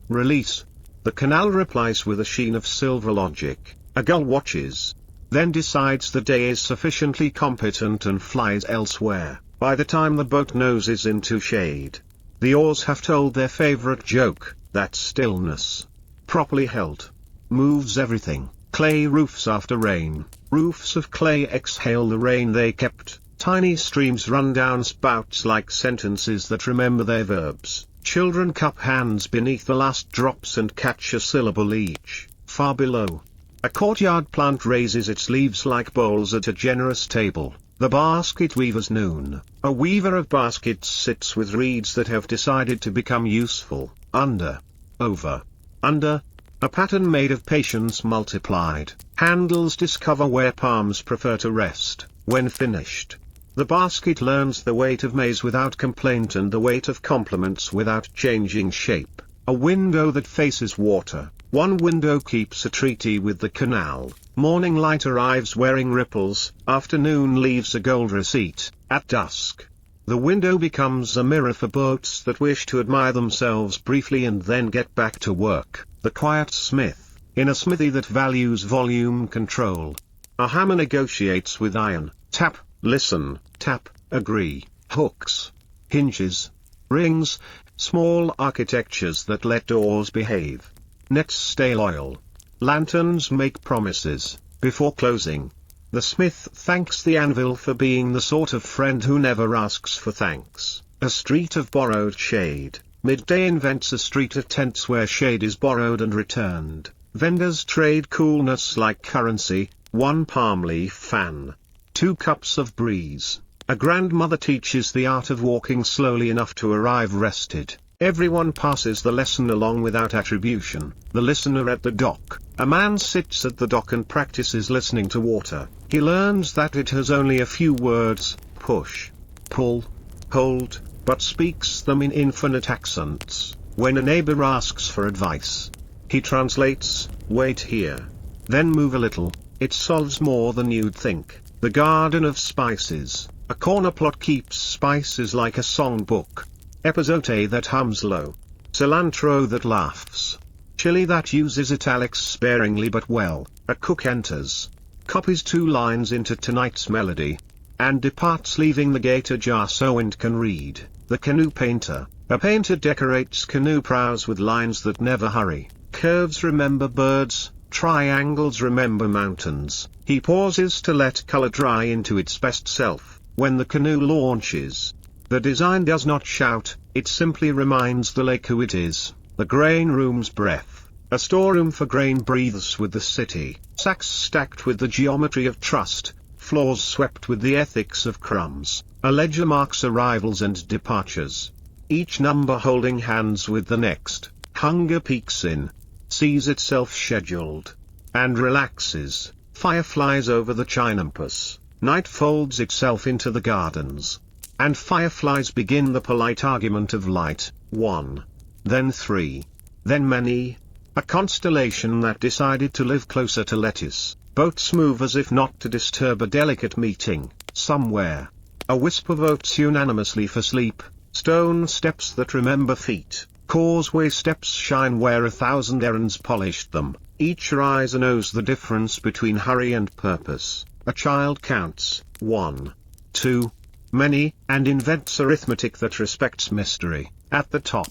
release. The canal replies with a sheen of silver logic. A gull watches, then decides the day is sufficiently competent and flies elsewhere. By the time the boat noses into shade, the oars have told their favorite joke. That stillness, properly held, moves everything. Clay roofs after rain. Roofs of clay exhale the rain they kept. Tiny streams run down spouts like sentences that remember their verbs. Children cup hands beneath the last drops and catch a syllable each. Far below, a courtyard plant raises its leaves like bowls at a generous table. The basket weaver's noon. A weaver of baskets sits with reeds that have decided to become useful. Under, over, under. A pattern made of patience multiplied. Handles discover where palms prefer to rest. When finished, the basket learns the weight of maize without complaint and the weight of compliments without changing shape. A window that faces water. One window keeps a treaty with the canal. Morning light arrives wearing ripples. Afternoon leaves a gold receipt. At dusk, the window becomes a mirror for boats that wish to admire themselves briefly and then get back to work. The quiet smith, in a smithy that values volume control. A hammer negotiates with iron. Tap, listen, tap, agree. Hooks, hinges, rings, small architectures that let doors behave. Nets stale oil. Lanterns make promises. Before closing, the smith thanks the anvil for being the sort of friend who never asks for thanks. A street of borrowed shade. Midday invents a street of tents where shade is borrowed and returned. Vendors trade coolness like currency. One palm leaf fan. 2 cups of breeze. A grandmother teaches the art of walking slowly enough to arrive rested. Everyone passes the lesson along without attribution. The listener at the dock. A man sits at the dock and practices listening to water. He learns that it has only a few words, push, pull, hold, but speaks them in infinite accents. When a neighbor asks for advice, he translates, wait here, then move a little. It solves more than you'd think. The garden of spices. A corner plot keeps spices like a songbook. Epazote that hums low. Cilantro that laughs. Chile that uses italics sparingly but well. A cook enters, copies 2 lines into tonight's melody, and departs leaving the gate ajar so wind can read. The canoe painter. A painter decorates canoe prows with lines that never hurry. Curves remember birds, triangles remember mountains. He pauses to let color dry into its best self. When the canoe launches, The design does not shout, it simply reminds the lake who it is. The grain room's breath, a storeroom for grain, breathes with the city, sacks stacked with the geometry of trust, floors swept with the ethics of crumbs. A ledger marks arrivals and departures, each number holding hands with the next. Hunger peeks in, sees itself scheduled, and relaxes. Fire flies over the Chinampus, night folds itself into the gardens, and fireflies begin the polite argument of light. 1. Then 3. Then many. A constellation that decided to live closer to lettuce. Boats move as if not to disturb a delicate meeting, somewhere. A whisper votes unanimously for sleep. Stone steps that remember feet. Causeway steps shine where 1,000 errands polished them. Each riser knows the difference between hurry and purpose. A child counts, 1, 2, many, and invents arithmetic that respects mystery. At the top,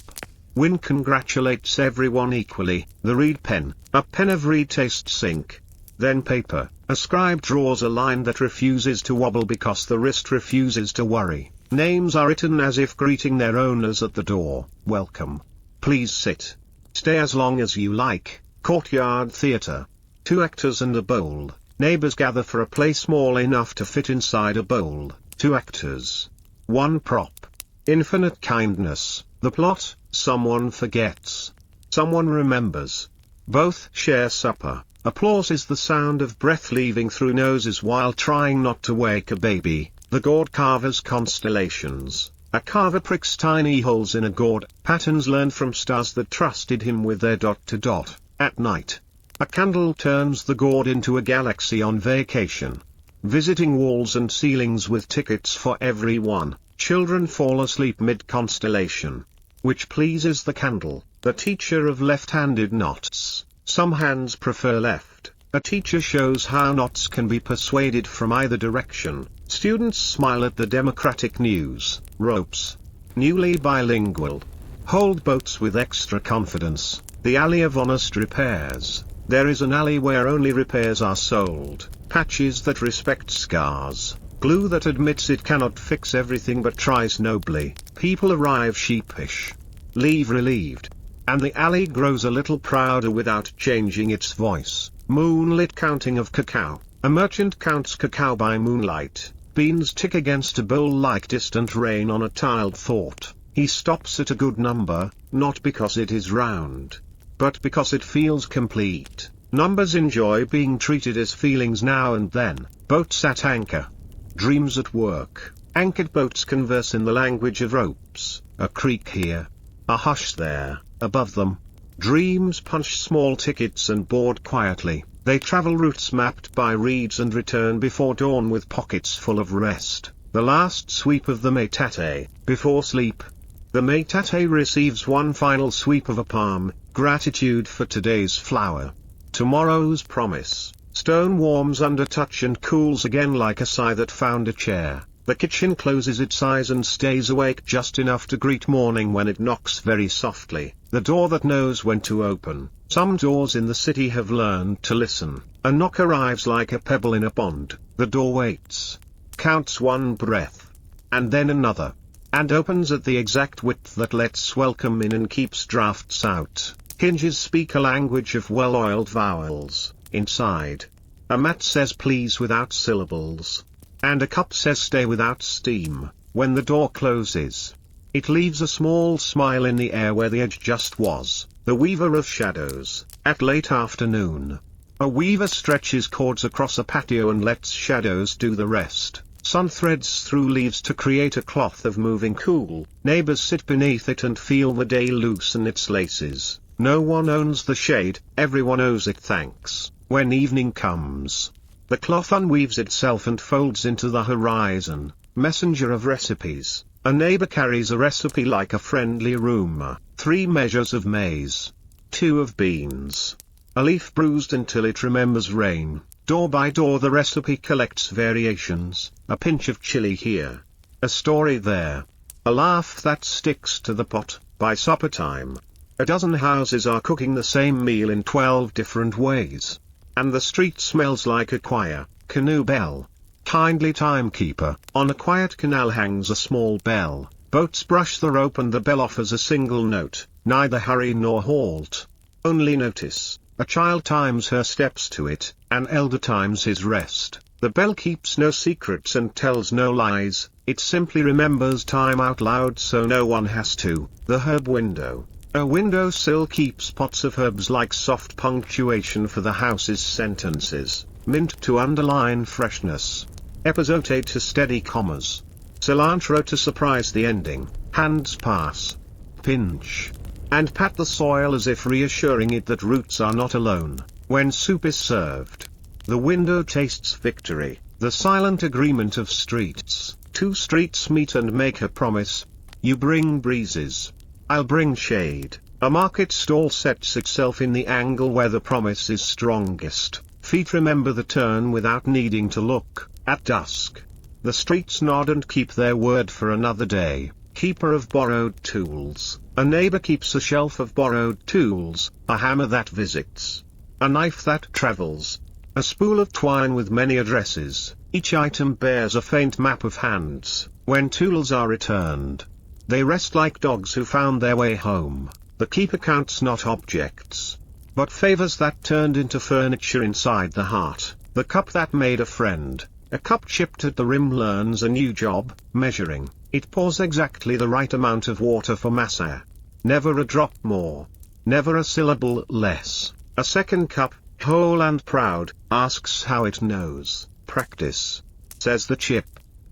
Win congratulates everyone equally. The reed pen, a pen of reed tastes ink. Then paper, a scribe draws a line that refuses to wobble because the wrist refuses to worry. Names are written as if greeting their owners at the door. Welcome. Please sit. Stay as long as you like. Courtyard theater. 2 actors and a bowl. Neighbors gather for a play small enough to fit inside a bowl. 2 actors. 1 prop. Infinite kindness. The plot, someone forgets. Someone remembers. Both share supper. Applause is the sound of breath leaving through noses while trying not to wake a baby. The gourd carver's constellations. A carver pricks tiny holes in a gourd. Patterns learned from stars that trusted him with their dot to dot. At night, a candle turns the gourd into a galaxy on vacation. Visiting walls and ceilings with tickets for everyone. Children fall asleep mid-constellation. Which pleases the candle? The teacher of left-handed knots. Some hands prefer left. A teacher shows how knots can be persuaded from either direction. Students smile at the democratic news. Ropes. Newly bilingual. Hold boats with extra confidence. The alley of honest repairs. There is an alley where only repairs are sold. Patches that respect scars. Glue that admits it cannot fix everything but tries nobly. People arrive sheepish. Leave relieved. And the alley grows a little prouder without changing its voice. Moonlit counting of cacao. A merchant counts cacao by moonlight. Beans tick against a bowl like distant rain on a tiled thought. He stops at a good number, not because it is round, but because it feels complete. Numbers enjoy being treated as feelings now and then. Boats at anchor. Dreams at work. Anchored boats converse in the language of ropes. A creak here. A hush there. Above them, dreams punch small tickets and board quietly. They travel routes mapped by reeds and return before dawn with pockets full of rest. The last sweep of the maitate, before sleep. The maitate receives one final sweep of a palm, gratitude for today's flower. Tomorrow's promise. Stone warms under touch and cools again like a sigh that found a chair. The kitchen closes its eyes and stays awake just enough to greet morning when it knocks very softly. The door that knows when to open. Some doors in the city have learned to listen. A knock arrives like a pebble in a pond. The door waits. Counts 1 breath. And then another. And opens at the exact width that lets welcome in and keeps drafts out. Hinges speak a language of well-oiled vowels. Inside, a mat says please without syllables. And a cup says stay without steam. When the door closes, it leaves a small smile in the air where the edge just was. The weaver of shadows. At late afternoon, a weaver stretches cords across a patio and lets shadows do the rest. Sun threads through leaves to create a cloth of moving cool. Neighbors sit beneath it and feel the day loosen its laces. No one owns the shade, everyone owes it thanks. When evening comes, the cloth unweaves itself and folds into the horizon. Messenger of recipes. A neighbor carries a recipe like a friendly rumor. 3 measures of maize. 2 of beans. A leaf bruised until it remembers rain. Door by door the recipe collects variations. A pinch of chile here. A story there. A laugh that sticks to the pot. By supper time, a dozen houses are cooking the same meal in 12 different ways. And the street smells like a choir. Canoe bell. Kindly timekeeper, on a quiet canal hangs a small bell. Boats brush the rope and the bell offers a single note, neither hurry nor halt. Only notice, a child times her steps to it, an elder times his rest. The bell keeps no secrets and tells no lies, it simply remembers time out loud so no one has to. The herb window. A windowsill keeps pots of herbs like soft punctuation for the house's sentences, mint to underline freshness, epizote to steady commas, cilantro to surprise the ending. Hands pass, pinch, and pat the soil as if reassuring it that roots are not alone. When soup is served, the window tastes victory, the silent agreement of streets. Two streets meet and make a promise. You bring breezes, I'll bring shade. A market stall sets itself in the angle where the promise is strongest. Feet remember the turn without needing to look. At dusk, the streets nod and keep their word for another day. Keeper of borrowed tools. A neighbor keeps a shelf of borrowed tools, a hammer that visits, a knife that travels, a spool of twine with many addresses. Each item bears a faint map of hands. When tools are returned, they rest like dogs who found their way home. The keeper counts not objects, but favors that turned into furniture inside the heart. The cup that made a friend. A cup chipped at the rim learns a new job, measuring. It pours exactly the right amount of water for massa. Never a drop more. Never a syllable less. A second cup, whole and proud, asks how it knows. Practice, says the chip.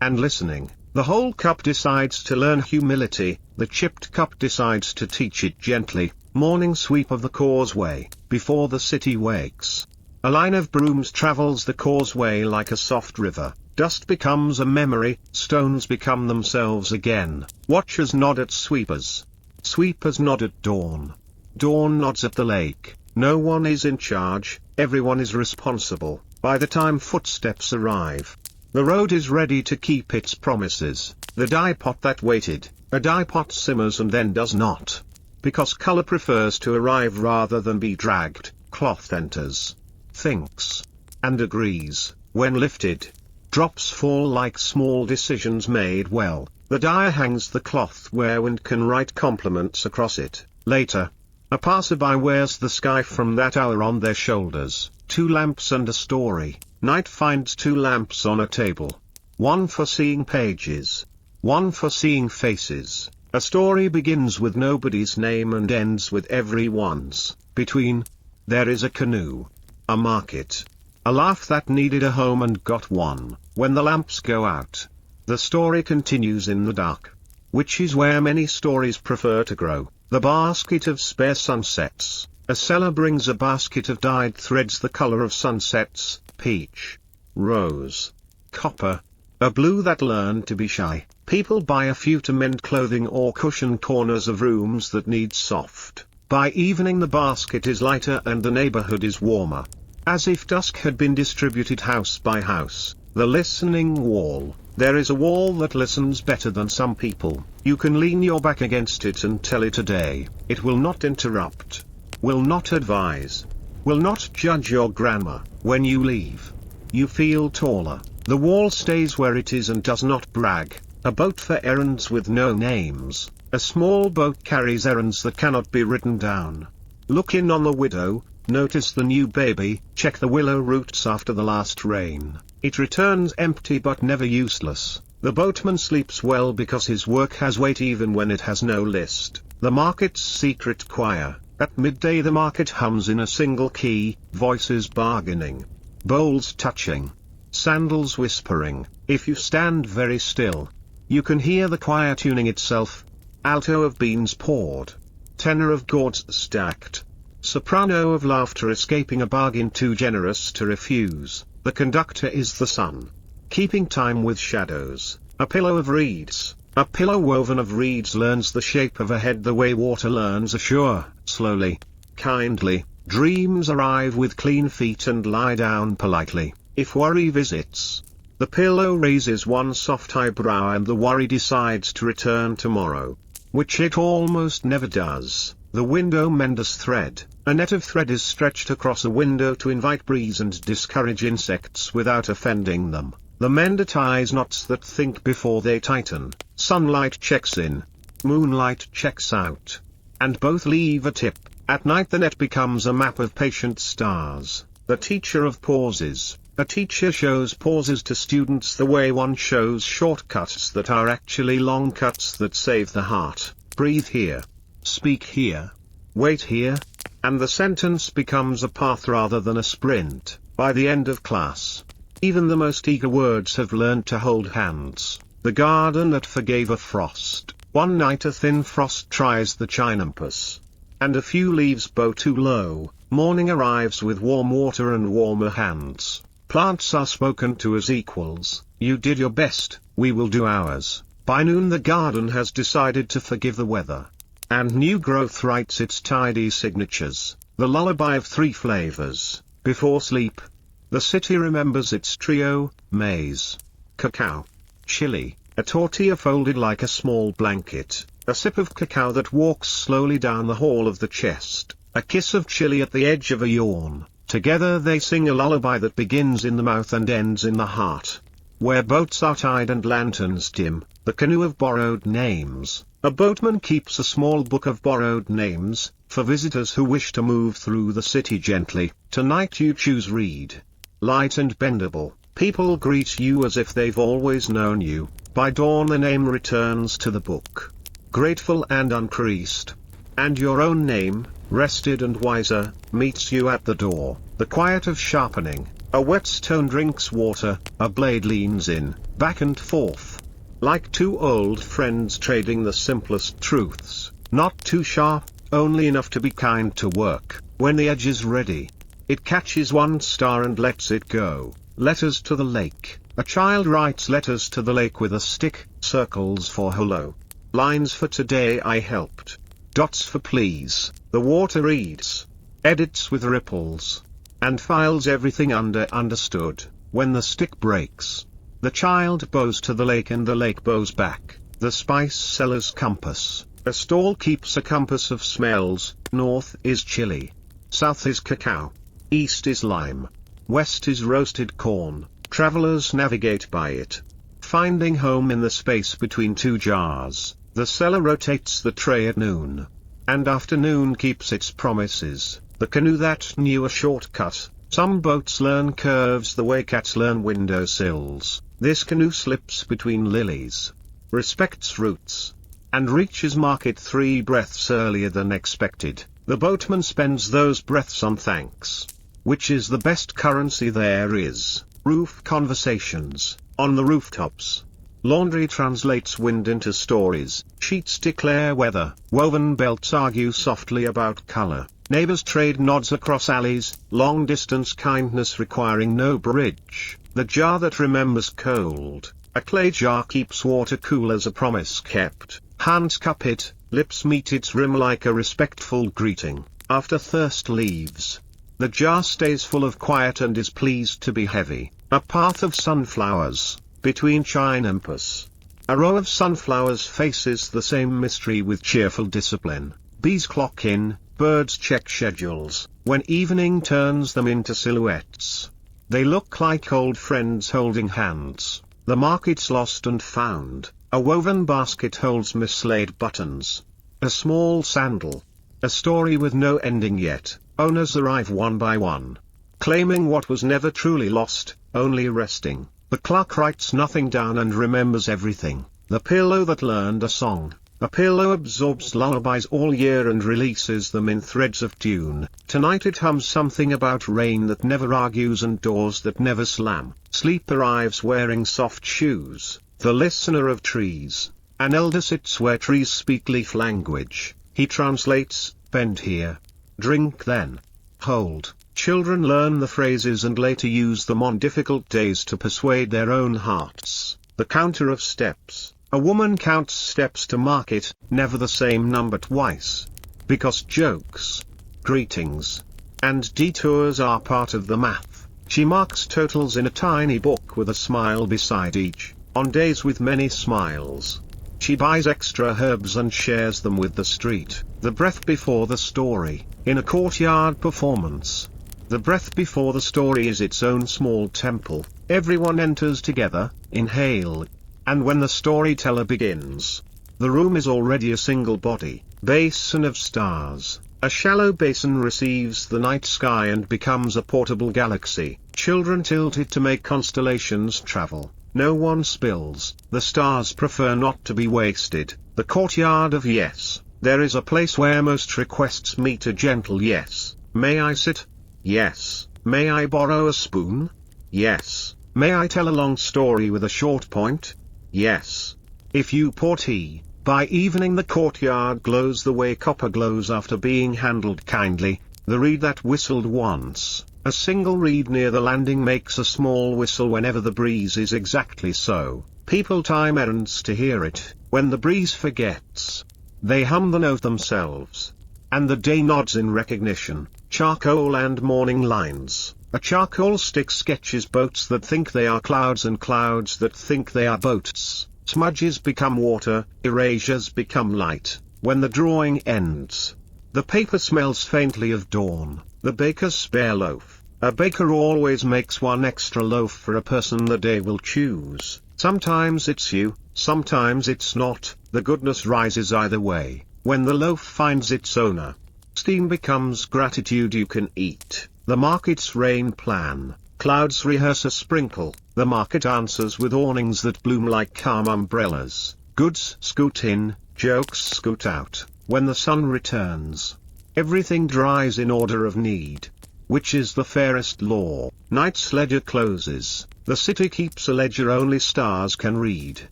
And listening, the whole cup decides to learn humility, the chipped cup decides to teach it gently. Morning sweep of the causeway, before the city wakes. A line of brooms travels the causeway like a soft river. Dust becomes a memory, stones become themselves again. Watchers nod at sweepers. Sweepers nod at dawn. Dawn nods at the lake. No one is in charge, everyone is responsible. By the time footsteps arrive, the road is ready to keep its promises. The dye pot that waited, a dye pot simmers and then does not. Because color prefers to arrive rather than be dragged, cloth enters, thinks, and agrees. When lifted, drops fall like small decisions made well. The dyer hangs the cloth where wind can write compliments across it. Later, a passerby wears the sky from that hour on their shoulders. 2 lamps and a story. Night finds 2 lamps on a table. One for seeing pages, one for seeing faces. A story begins with nobody's name and ends with everyone's. Between, there is a canoe, a market, a laugh that needed a home and got one. When the lamps go out, the story continues in the dark, which is where many stories prefer to grow. The basket of spare sunsets. A seller brings a basket of dyed threads the color of sunsets, peach, rose, copper, a blue that learned to be shy. People buy a few to mend clothing or cushion corners of rooms that need soft. By evening the basket is lighter and the neighborhood is warmer. As if dusk had been distributed house by house. The listening wall. There is a wall that listens better than some people. You can lean your back against it and tell it a day. It will not interrupt, will not advise, will not judge your grammar. When you leave, you feel taller. The wall stays where it is and does not brag. A boat for errands with no names. A small boat carries errands that cannot be written down. Look in on the widow, notice the new baby, check the willow roots after the last rain. It returns empty but never useless. The boatman sleeps well because his work has weight even when it has no list. The market's secret choir. At midday the market hums in a single key, voices bargaining, bowls touching, sandals whispering. If you stand very still, you can hear the choir tuning itself. Alto of beans poured, tenor of gourds stacked, soprano of laughter escaping a bargain too generous to refuse. The conductor is the sun, keeping time with shadows. A pillow of reeds. A pillow woven of reeds learns the shape of a head the way water learns a shore. Slowly, kindly, dreams arrive with clean feet and lie down politely. If worry visits, the pillow raises one soft eyebrow and the worry decides to return tomorrow, which it almost never does. The window menders thread. A net of thread is stretched across a window to invite breeze and discourage insects without offending them. The mender ties knots that think before they tighten. Sunlight checks in. Moonlight checks out. And both leave a tip. At night the net becomes a map of patient stars. The teacher of pauses. A teacher shows pauses to students the way one shows shortcuts that are actually long cuts that save the heart. Breathe here. Speak here. Wait here. And the sentence becomes a path rather than a sprint. By the end of class, even the most eager words have learned to hold hands. The garden that forgave a frost. One night a thin frost tries the chinampas. And a few leaves bow too low. Morning arrives with warm water and warmer hands. Plants are spoken to as equals. You did your best, we will do ours. By noon the garden has decided to forgive the weather. And new growth writes its tidy signatures. The lullaby of three flavors. Before sleep, the city remembers its trio: maize, cacao, chile, a tortilla folded like a small blanket, a sip of cacao that walks slowly down the hall of the chest, a kiss of chile at the edge of a yawn. Together they sing a lullaby that begins in the mouth and ends in the heart. Where boats are tied and lanterns dim, the canoe of borrowed names. A boatman keeps a small book of borrowed names, for visitors who wish to move through the city gently. Tonight you choose reed. Light and bendable, people greet you as if they've always known you. By dawn the name returns to the book, grateful and uncreased. And your own name, rested and wiser, meets you at the door. The quiet of sharpening, a whetstone drinks water, a blade leans in, back and forth. Like two old friends trading the simplest truths, not too sharp, only enough to be kind to work. When the edge is ready, it catches one star and lets it go. Letters to the lake. A child writes letters to the lake with a stick, circles for hello. Lines for today I helped. Dots for please. The water reads, edits with ripples, and files everything under understood. When the stick breaks, the child bows to the lake and the lake bows back. The spice seller's compass. A stall keeps a compass of smells. North is chili. South is cacao. East is lime. West is roasted corn. Travelers navigate by it, finding home in the space between two jars. The seller rotates the tray at noon. And afternoon keeps its promises. The canoe that knew a shortcut. Some boats learn curves the way cats learn windowsills. This canoe slips between lilies, respects roots, and reaches market 3 breaths earlier than expected. The boatman spends those breaths on thanks, which is the best currency there is. Roof conversations, on the rooftops. Laundry translates wind into stories. Sheets declare weather. Woven belts argue softly about color. Neighbors trade nods across alleys. Long distance kindness requiring no bridge. The jar that remembers cold. A clay jar keeps water cool as a promise kept. Hands cup it, lips meet its rim like a respectful greeting. After thirst leaves, the jar stays full of quiet and is pleased to be heavy. A path of sunflowers, between chinampas. A row of sunflowers faces the same mystery with cheerful discipline. Bees clock in, birds check schedules. When evening turns them into silhouettes, they look like old friends holding hands. The market's lost and found. A woven basket holds mislaid buttons. A small sandal. A story with no ending yet. Owners arrive one by one, claiming what was never truly lost, only resting. The clock writes nothing down and remembers everything. The pillow that learned a song. A pillow absorbs lullabies all year and releases them in threads of tune. Tonight it hums something about rain that never argues and doors that never slam. Sleep arrives wearing soft shoes. The listener of trees. An elder sits where trees speak leaf language. He translates, bend here. Drink then. Hold. Children learn the phrases and later use them on difficult days to persuade their own hearts. The counter of steps. A woman counts steps to market, never the same number twice. Because jokes, greetings, and detours are part of the math. She marks totals in a tiny book with a smile beside each. On days with many smiles, she buys extra herbs and shares them with the street. The breath before the story. In a courtyard performance, the breath before the story is its own small temple. Everyone enters together, inhale. And when the storyteller begins, the room is already a single body, basin of stars. A shallow basin receives the night sky and becomes a portable galaxy. Children tilt it to make constellations travel. No one spills. The stars prefer not to be wasted. The courtyard of yes. There is a place where most requests meet a gentle yes. May I sit? Yes. May I borrow a spoon? Yes. May I tell a long story with a short point? Yes. If you pour tea, by evening the courtyard glows the way copper glows after being handled kindly. The reed that whistled once, a single reed near the landing makes a small whistle whenever the breeze is exactly so. People time errands to hear it. When the breeze forgets, they hum the note themselves. And the day nods in recognition. Charcoal and morning lines. A charcoal stick sketches boats that think they are clouds and clouds that think they are boats. Smudges become water, erasures become light. When the drawing ends, the paper smells faintly of dawn. The baker's spare loaf. A baker always makes one extra loaf for a person the day will choose. Sometimes it's you, sometimes it's not. The goodness rises either way. When the loaf finds its owner, steam becomes gratitude you can eat. The market's rain plan. Clouds rehearse a sprinkle. The market answers with awnings that bloom like calm umbrellas. Goods scoot in, jokes scoot out. When the sun returns, everything dries in order of need. Which is the fairest law? Night's ledger closes. The city keeps a ledger only stars can read.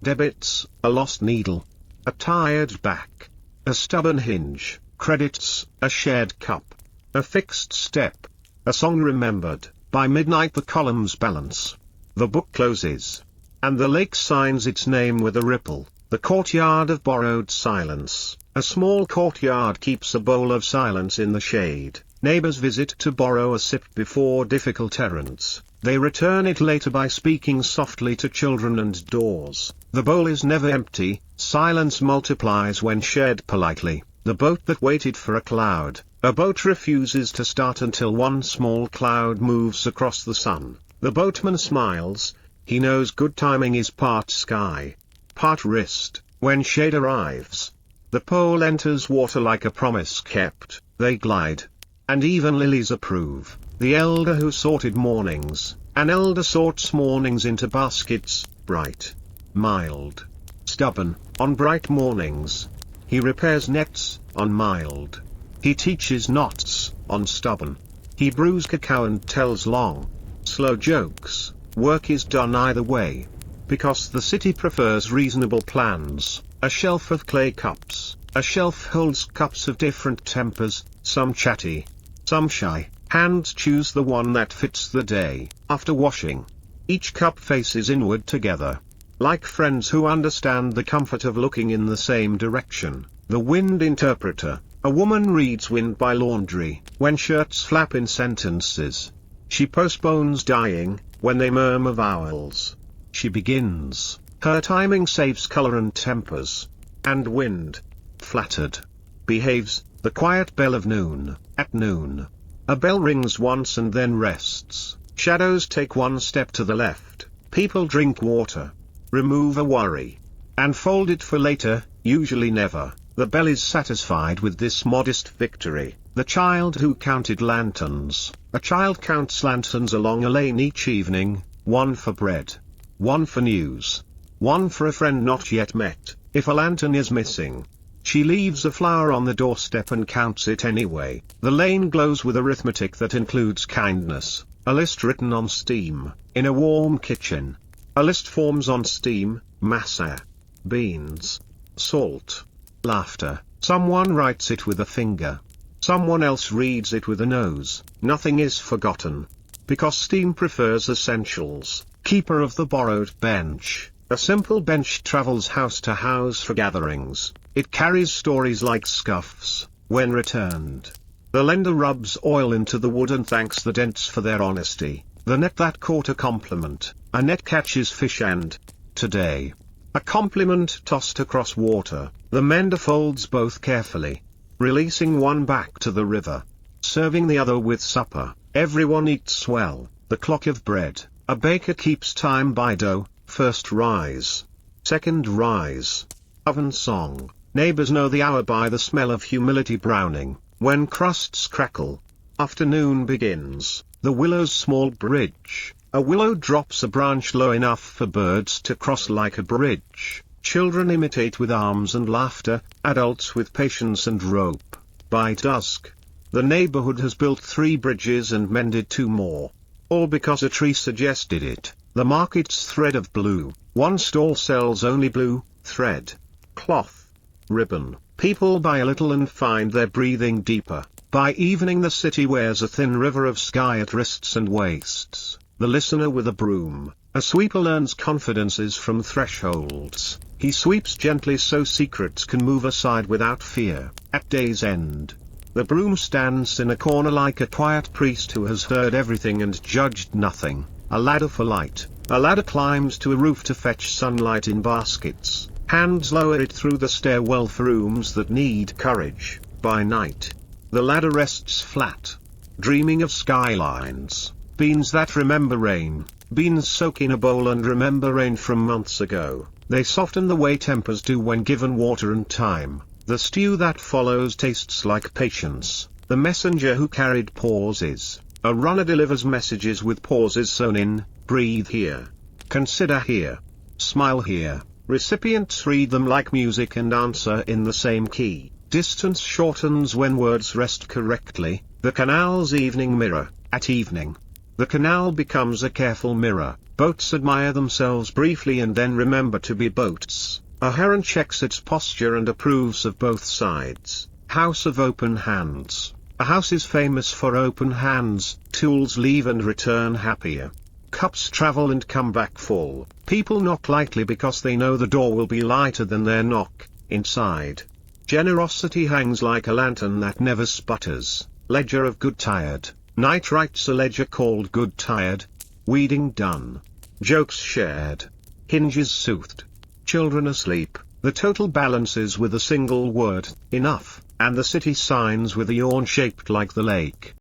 Debits, a lost needle, a tired back, a stubborn hinge. Credits, a shared cup, a fixed step, a song remembered. By midnight the columns balance. The book closes. And the lake signs its name with a ripple. The courtyard of borrowed silence. A small courtyard keeps a bowl of silence in the shade. Neighbors visit to borrow a sip before difficult errands. They return it later by speaking softly to children and doors. The bowl is never empty. Silence multiplies when shared politely. The boat that waited for a cloud. A boat refuses to start until one small cloud moves across the sun. The boatman smiles. He knows good timing is part sky, part wrist. When shade arrives, the pole enters water like a promise kept. They glide. And even lilies approve. The elder who sorted mornings. An elder sorts mornings into baskets. Bright, mild, stubborn. On bright mornings, he repairs nets. On mild, he teaches knots. On stubborn, he brews cacao and tells long, slow jokes. Work is done either way. Because the city prefers reasonable plans. A shelf of clay cups. A shelf holds cups of different tempers, some chatty, some shy. Hands choose the one that fits the day. After washing, each cup faces inward together. Like friends who understand the comfort of looking in the same direction. The wind interpreter. A woman reads wind by laundry. When shirts flap in sentences, she postpones dying. When they murmur vowels, she begins. Her timing saves color and tempers. And wind, flattered, behaves. The quiet bell of noon. At noon, a bell rings once and then rests. Shadows take one step to the left. People drink water, remove a worry, and fold it for later, usually never. The bell is satisfied with this modest victory. The child who counted lanterns. A child counts lanterns along a lane each evening, one for bread, one for news, one for a friend not yet met. If a lantern is missing, she leaves a flower on the doorstep and counts it anyway. The lane glows with arithmetic that includes kindness. A list written on steam, in a warm kitchen. A list forms on steam, masa, beans, salt, laughter. Someone writes it with a finger. Someone else reads it with a nose. Nothing is forgotten. Because steam prefers essentials. Keeper of the borrowed bench. A simple bench travels house to house for gatherings. It carries stories like scuffs, when returned. The lender rubs oil into the wood and thanks the dents for their honesty. The net that caught a compliment. A net catches fish and, today, a compliment tossed across water. The mender folds both carefully, releasing one back to the river, serving the other with supper. Everyone eats well. The clock of bread. A baker keeps time by dough, first rise. Second rise. Oven song. Neighbors know the hour by the smell of humility browning, when crusts crackle. Afternoon begins, the willow's small bridge. A willow drops a branch low enough for birds to cross like a bridge. Children imitate with arms and laughter, adults with patience and rope. By dusk, the neighborhood has built 3 bridges and mended 2 more. All because a tree suggested it. The market's thread of blue. One stall sells only blue thread, cloth, ribbon. People buy a little and find they're breathing deeper. By evening the city wears a thin river of sky at wrists and waists. The listener with a broom. A sweeper learns confidences from thresholds. He sweeps gently so secrets can move aside without fear. At day's end, the broom stands in a corner like a quiet priest who has heard everything and judged nothing. A ladder for light. A ladder climbs to a roof to fetch sunlight in baskets. Hands lower it through the stairwell for rooms that need courage. By night, the ladder rests flat, dreaming of skylines. Beans that remember rain. Beans soak in a bowl and remember rain from months ago. They soften the way tempers do when given water and time. The stew that follows tastes like patience. The messenger who carried pauses. A runner delivers messages with pauses sewn in. Breathe here. Consider here. Smile here. Recipients read them like music and answer in the same key. Distance shortens when words rest correctly. The canal's evening mirror. At evening, the canal becomes a careful mirror. Boats admire themselves briefly and then remember to be boats. A heron checks its posture and approves of both sides. House of open hands. A house is famous for open hands. Tools leave and return happier. Cups travel and come back full. People knock lightly because they know the door will be lighter than their knock inside. Generosity hangs like a lantern that never sputters. Ledger of good tired. Night writes a ledger called Good Tired. Weeding done. Jokes shared. Hinges soothed. Children asleep. The total balances with a single word, enough, and the city signs with a yawn shaped like the lake.